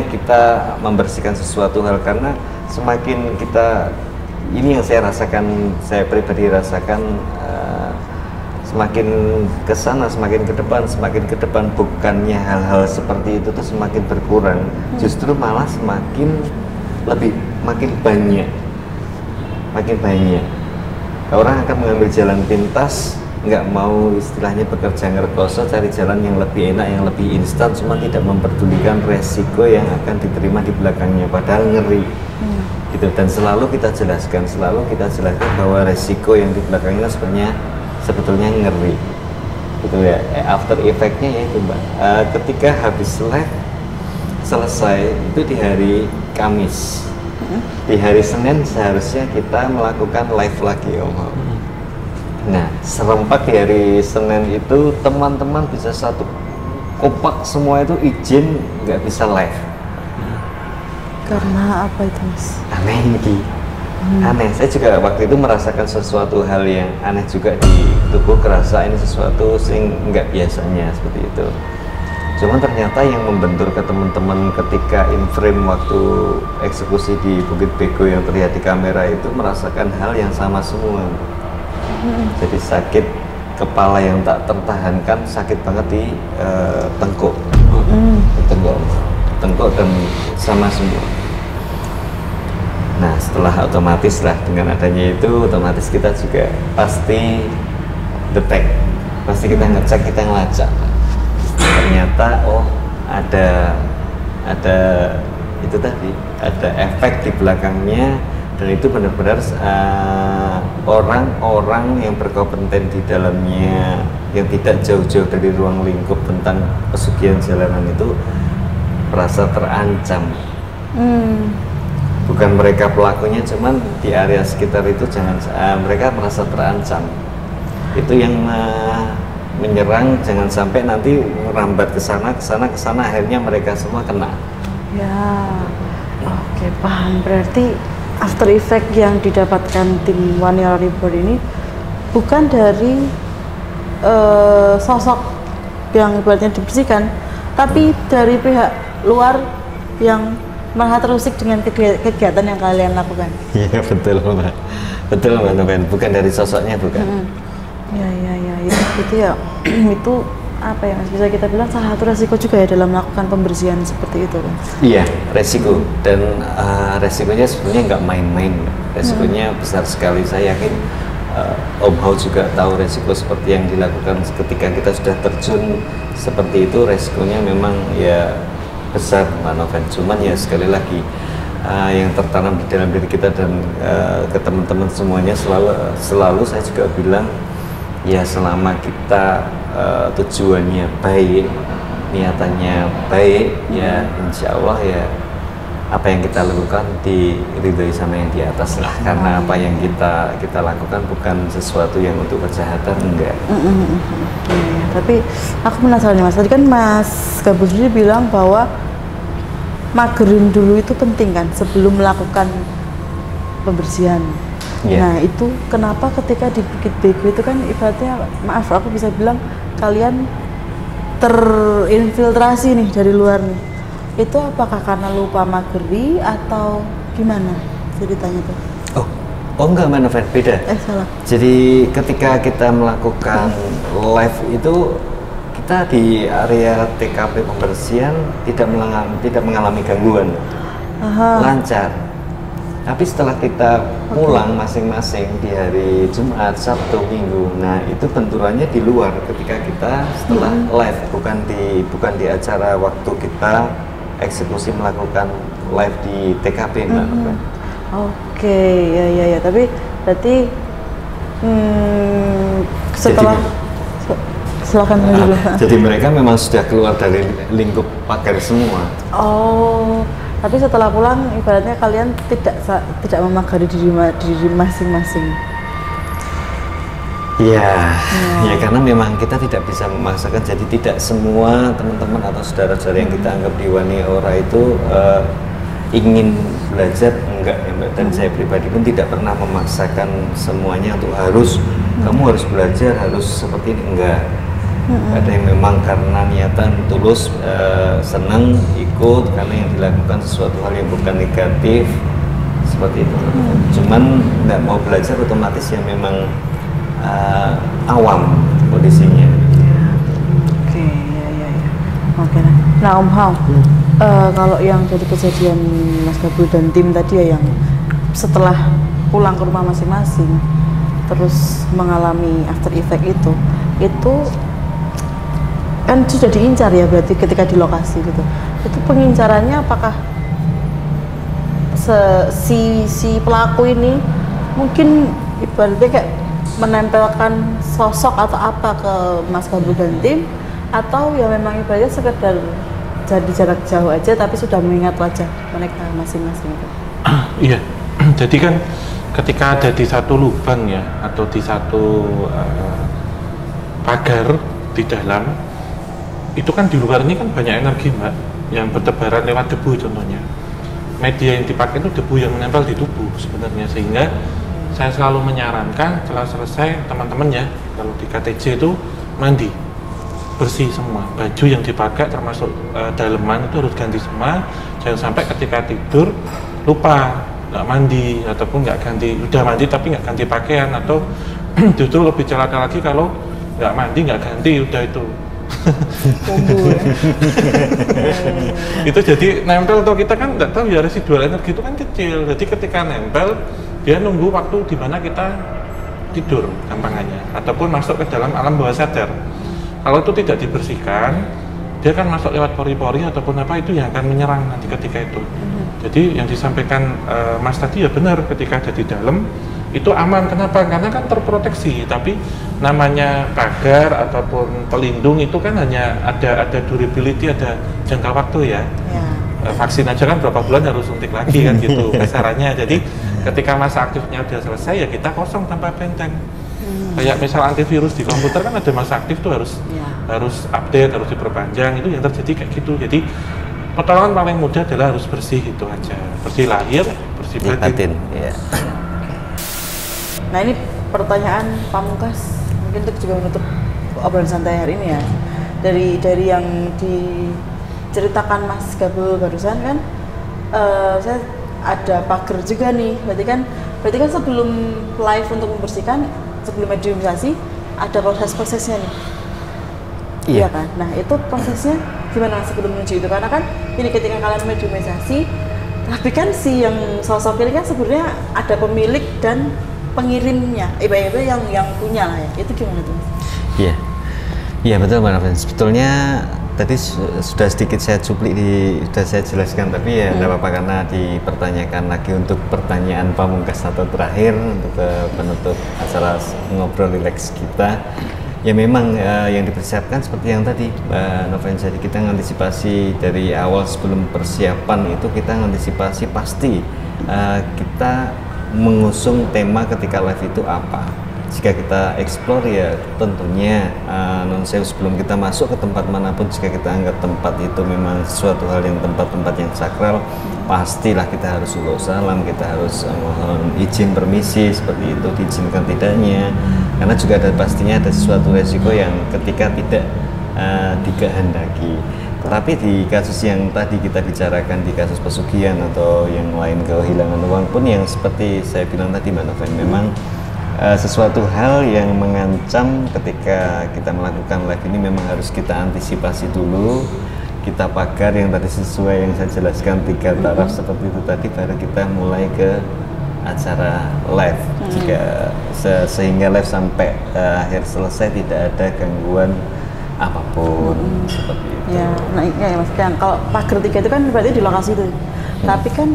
kita membersihkan sesuatu hal, karena semakin kita, ini yang saya rasakan, saya pribadi rasakan, semakin kesana, semakin ke depan bukannya hal-hal seperti itu tuh semakin berkurang, justru malah makin banyak orang akan mengambil jalan pintas nggak mau istilahnya bekerja ngerkoso, cari jalan yang lebih enak, yang lebih instan, cuma tidak memperdulikan resiko yang akan diterima di belakangnya, padahal ngeri. Gitu. Dan selalu kita jelaskan bahwa resiko yang di belakangnya sebetulnya ngeri. Gitu ya. After effect-nya ya itu Mbak. Ketika habis live selesai itu di hari Kamis. Di hari Senin seharusnya kita melakukan live lagi Om. Nah, serempak di hari Senin itu teman-teman bisa satu kompak semua itu izin nggak bisa live. Karena apa itu Mas? Aneh ini. Aneh, saya juga waktu itu merasakan sesuatu hal yang aneh juga di tubuh, kerasa ini sesuatu yang nggak biasanya seperti itu. Cuman ternyata yang membentur ke teman-teman ketika in frame waktu eksekusi di Bukit Bego yang terlihat di kamera itu merasakan hal yang sama semua. Jadi sakit kepala yang tak tertahankan, sakit banget di tengkuk, tengkuk dan sama semua. Nah setelah otomatis lah dengan adanya itu, otomatis kita juga pasti detect, pasti kita ngecek, kita ngelacak. Ternyata oh ada itu tadi, ada efek di belakangnya. Dan itu benar-benar orang-orang yang berkompeten di dalamnya, yang tidak jauh-jauh dari ruang lingkup tentang pesugihan jalanan itu merasa terancam. Bukan mereka pelakunya, cuman di area sekitar itu mereka merasa terancam. Itu yang menyerang, jangan sampai nanti merambat ke sana, akhirnya mereka semua kena. Ya, oke, paham. Berarti after effect yang didapatkan tim Waniora Reborn ini bukan dari sosok yang ibaratnya dibersihkan, tapi dari pihak luar yang malah terusik dengan kegiatan yang kalian lakukan. Iya betul Mbak, betul Mbak Noven, bukan dari sosoknya, bukan. Ya itu ya itu apa ya Mas, bisa kita bilang salah satu resiko juga ya dalam melakukan pembersihan seperti itu kan? Iya, resiko, dan resikonya sebenarnya nggak main-main, resikonya besar sekali. Saya yakin Om Hao juga tahu resiko seperti yang dilakukan ketika kita sudah terjun seperti itu, resikonya memang ya besar Mbak Noven. Cuman ya sekali lagi yang tertanam di dalam diri kita dan ke teman-teman semuanya selalu saya juga bilang ya selama kita tujuannya baik, niatannya baik, ya insya Allah ya apa yang kita lakukan diridhoi sama yang di atas lah. Karena apa yang kita lakukan bukan sesuatu yang untuk kejahatan, enggak. Tapi aku penasaran Mas, tadi kan Mas Gabus sendiri bilang bahwa magerin dulu itu penting kan sebelum melakukan pembersihan. Nah itu kenapa ketika di Bukit Bego itu kan ibaratnya, maaf aku bisa bilang kalian terinfiltrasi nih dari luar nih, itu apakah karena lupa mageri atau gimana ceritanya tuh? Oh enggak Mbak Noven, beda. Salah. Jadi ketika kita melakukan live itu kita di area TKP pembersihan tidak mengalami gangguan, lancar. Tapi setelah kita pulang masing-masing di hari Jumat, Sabtu, Minggu, nah itu benturannya di luar ketika kita setelah live, bukan di acara waktu kita eksekusi melakukan live di TKP, Mbak. Oke, ya. Tapi berarti setelah silakan dulu. Jadi mereka memang sudah keluar dari lingkup pagar semua. Oh. Tapi setelah pulang, ibaratnya kalian tidak memagari diri masing-masing. Ya karena memang kita tidak bisa memaksakan. Jadi tidak semua teman-teman atau saudara-saudara yang kita anggap di Waniora itu ingin belajar, enggak ya Mbak. Dan saya pribadi pun tidak pernah memaksakan semuanya untuk kamu harus belajar, harus seperti ini, enggak. Ada yang memang karena niatan tulus, senang ikut karena yang dilakukan sesuatu hal yang bukan negatif seperti itu. Cuman nggak mau belajar otomatis yang memang awam kondisinya. Oke, ya. Oke. Nah Om Hao, kalau yang jadi kejadian Mas Gabul dan tim tadi ya yang setelah pulang ke rumah masing-masing terus mengalami after effect itu kan sudah diincar ya, berarti ketika di lokasi gitu. Itu pengincarannya apakah si pelaku ini mungkin ibaratnya kayak menempelkan sosok atau apa ke Mas Gabul dan tim, atau ya memang ibaratnya sekedar jadi jarak jauh aja tapi sudah mengingat wajah mereka masing-masing itu. Iya, jadi kan ketika ada di satu lubang ya, atau di satu pagar di dalam, itu kan di luar ini kan banyak energi Mbak, yang bertebaran lewat debu contohnya. Media yang dipakai itu debu yang menempel di tubuh sebenarnya, sehingga saya selalu menyarankan setelah selesai teman-teman ya, kalau di KTJ itu mandi, bersih semua, baju yang dipakai termasuk daleman itu harus ganti semua, jangan sampai ketika tidur lupa nggak mandi ataupun nggak ganti, udah mandi tapi nggak ganti pakaian, atau justru lebih celaka lagi kalau nggak mandi nggak ganti, udah itu itu jadi nempel. Atau kita kan nggak tahu ya, residual energi itu kan kecil, jadi ketika nempel dia nunggu waktu di mana kita tidur gampangannya, ataupun masuk ke dalam alam bawah sadar. Kalau itu tidak dibersihkan, dia akan masuk lewat pori-pori ataupun apa, itu yang akan menyerang nanti ketika itu. Jadi yang disampaikan Mas tadi ya benar, ketika ada di dalam itu aman. Kenapa? Karena kan terproteksi. Tapi namanya pagar ataupun pelindung itu kan hanya ada durability, ada jangka waktu ya. Vaksin aja kan berapa bulan harus suntik lagi kan gitu kasarannya. Jadi ketika masa aktifnya udah selesai ya kita kosong tanpa benteng. Kayak misal antivirus di komputer kan ada masa aktif tuh harus update, harus diperpanjang, itu yang terjadi kayak gitu. Jadi pertolongan paling mudah adalah harus bersih, itu aja. Bersih lahir, bersih batin. Ya. Nah ini pertanyaan pamungkas, mungkin untuk juga menutup obrolan santai hari ini ya. Dari yang diceritakan Mas Gabul barusan kan, saya ada pagar juga nih. Berarti kan sebelum live untuk membersihkan, sebelum mediumisasi ada prosesnya nih. Iya kan? Nah itu prosesnya gimana sebelum menuju itu? Karena kan ini ketika kalian mediumisasi, tapi kan si yang sosok ini kan sebenarnya ada pemilik dan pengirimnya, ibu-ibu yang punya lah ya. Itu gimana tuh? Iya betul Mbak Noven. Sebetulnya tadi sudah sedikit saya sudah saya jelaskan, tapi ya tidak apa-apa karena dipertanyakan lagi untuk pertanyaan pamungkas atau terakhir untuk penutup acara ngobrol rileks kita. Ya memang yang dipersiapkan seperti yang tadi Mbak Noven, jadi kita mengantisipasi dari awal sebelum persiapan itu kita mengantisipasi pasti kita mengusung tema ketika live itu apa. Jika kita explore ya tentunya sebelum kita masuk ke tempat manapun, jika kita anggap tempat itu memang sesuatu hal yang tempat-tempat yang sakral, pastilah kita harus ulul salam, kita harus mohon izin permisi seperti itu, diizinkan tidaknya, karena juga pastinya ada sesuatu resiko yang ketika tidak dikehendaki. Tetapi di kasus yang tadi kita bicarakan, di kasus pesugihan atau yang lain kehilangan uang pun, yang seperti saya bilang tadi Mbak Noven, memang sesuatu hal yang mengancam ketika kita melakukan live ini memang harus kita antisipasi dulu. Kita pagar yang tadi sesuai yang saya jelaskan 3 taraf seperti itu tadi, baru kita mulai ke acara live. Sehingga live sampai akhir selesai tidak ada gangguan apapun seperti itu. Ya, nah ya Mas, kalau pagar 3 itu kan berarti di lokasi itu. Tapi kan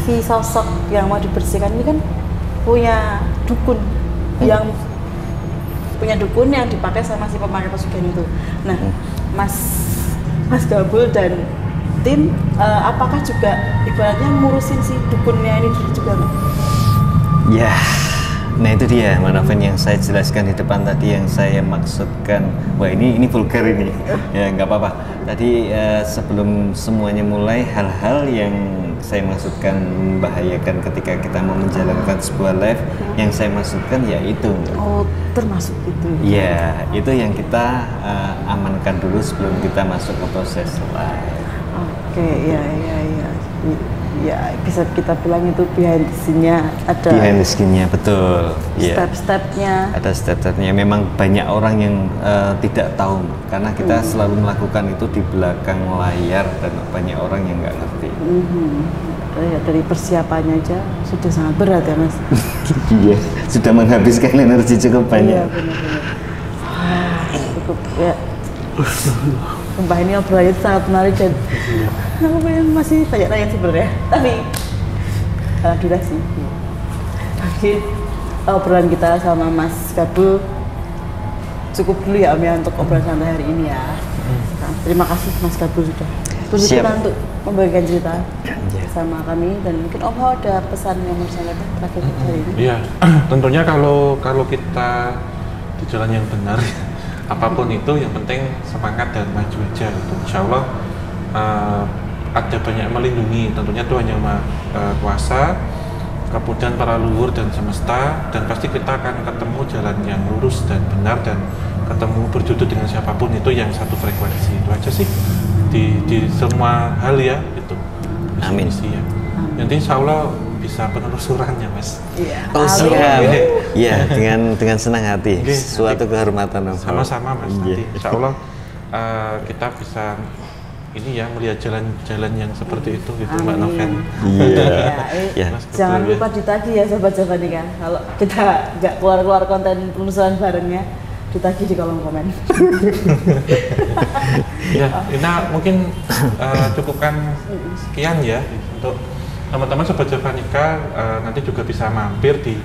si sosok yang mau dibersihkan ini kan punya dukun, yang dipakai sama si pemakai pesugihan itu. Nah, Mas Gabul dan tim apakah juga ibaratnya ngurusin si dukunnya ini juga? Ya, nah itu dia Mbak Noven yang saya jelaskan di depan tadi, yang saya maksudkan. Wah ini vulgar ini. Ya nggak apa-apa. Tadi sebelum semuanya mulai, hal-hal yang saya maksudkan membahayakan ketika kita mau menjalankan sebuah live, yang saya maksudkan ya itu. Oh, termasuk itu? Ya, itu yang kita amankan dulu sebelum kita masuk ke proses live. Oke, ya bisa kita bilang itu behind the scene-nya ada. Behind the scene-nya, betul. Step-stepnya. Ada step-stepnya. Memang banyak orang yang tidak tahu, karena kita selalu melakukan itu di belakang layar dan banyak orang yang nggak ngerti. dari persiapannya aja sudah sangat berat ya Mas. Iya, sudah menghabiskan energi cukup banyak. Iya benar-benar. Cukup ya. Sumpah ini obrolannya sangat menarik dan aku pengen masih tanya-tanya sebenarnya. Tapi durasi. Jadi obrolan kita sama Mas Gabul cukup dulu ya Om ya untuk obrolan santai hari ini ya. Nah, terima kasih Mas Gabul sudah bersedia untuk membagikan cerita sama kami, dan mungkin Om ada pesan yang mau disampaikan terakhir hari ini? Iya, tentunya kalau kita di jalan yang benar, apapun itu yang penting semangat dan maju aja. Insya Allah ada banyak melindungi, tentunya Tuhan yang Maha Kuasa, kemudian para leluhur dan semesta, dan pasti kita akan ketemu jalan yang lurus dan benar, dan ketemu berjodoh dengan siapapun itu yang satu frekuensi. Itu aja sih di semua hal ya itu. Amin. Ya. Nanti insya Allah bisa penelusurannya Mas. Iya. Oh siap. Iya, dengan senang hati. Suatu kehormatan Om. Sama-sama Mas. Nanti insya Allah kita bisa ini ya melihat jalan-jalan yang seperti itu gitu Mbak Noven. Iya. Jangan lupa ditagih ya sobat Javanika. Kalau kita nggak keluar konten penelusuran barengnya, ditagih di kolom komen. Ya, Ina mungkin cukupkan sekian ya untuk teman-teman sobat Javanika. Nanti juga bisa mampir di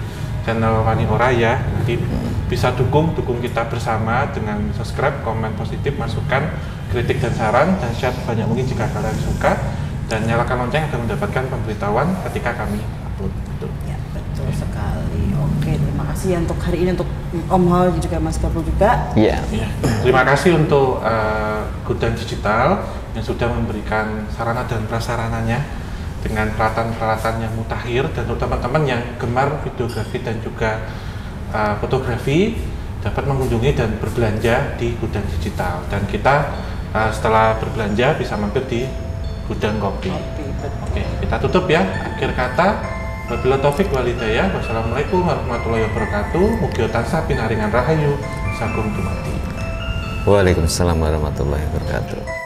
channel Wani Ora ya. Nanti bisa dukung kita bersama dengan subscribe, komen positif, masukan, kritik dan saran, dan share sebanyak mungkin jika kalian suka, dan nyalakan lonceng agar mendapatkan pemberitahuan ketika kami upload. Ya, betul sekali. Oke, terima kasih ya untuk hari ini untuk Om Hao dan juga Mas Gabul juga. Iya. Terima kasih untuk Gudang Digital yang sudah memberikan sarana dan prasarananya dengan peralatan-peralatan yang mutakhir, dan untuk teman-teman yang gemar videografi dan juga fotografi dapat mengunjungi dan berbelanja di Gudang Digital, dan kita setelah berbelanja bisa mampir di Gudang Kopi. Oke, kita tutup ya. Akhir kata, wabillahi taufik wal hidayah. Wassalamualaikum warahmatullahi wabarakatuh. Mugi tansah pinaringan rahayu sagung dumadi. Waalaikumsalam warahmatullahi wabarakatuh.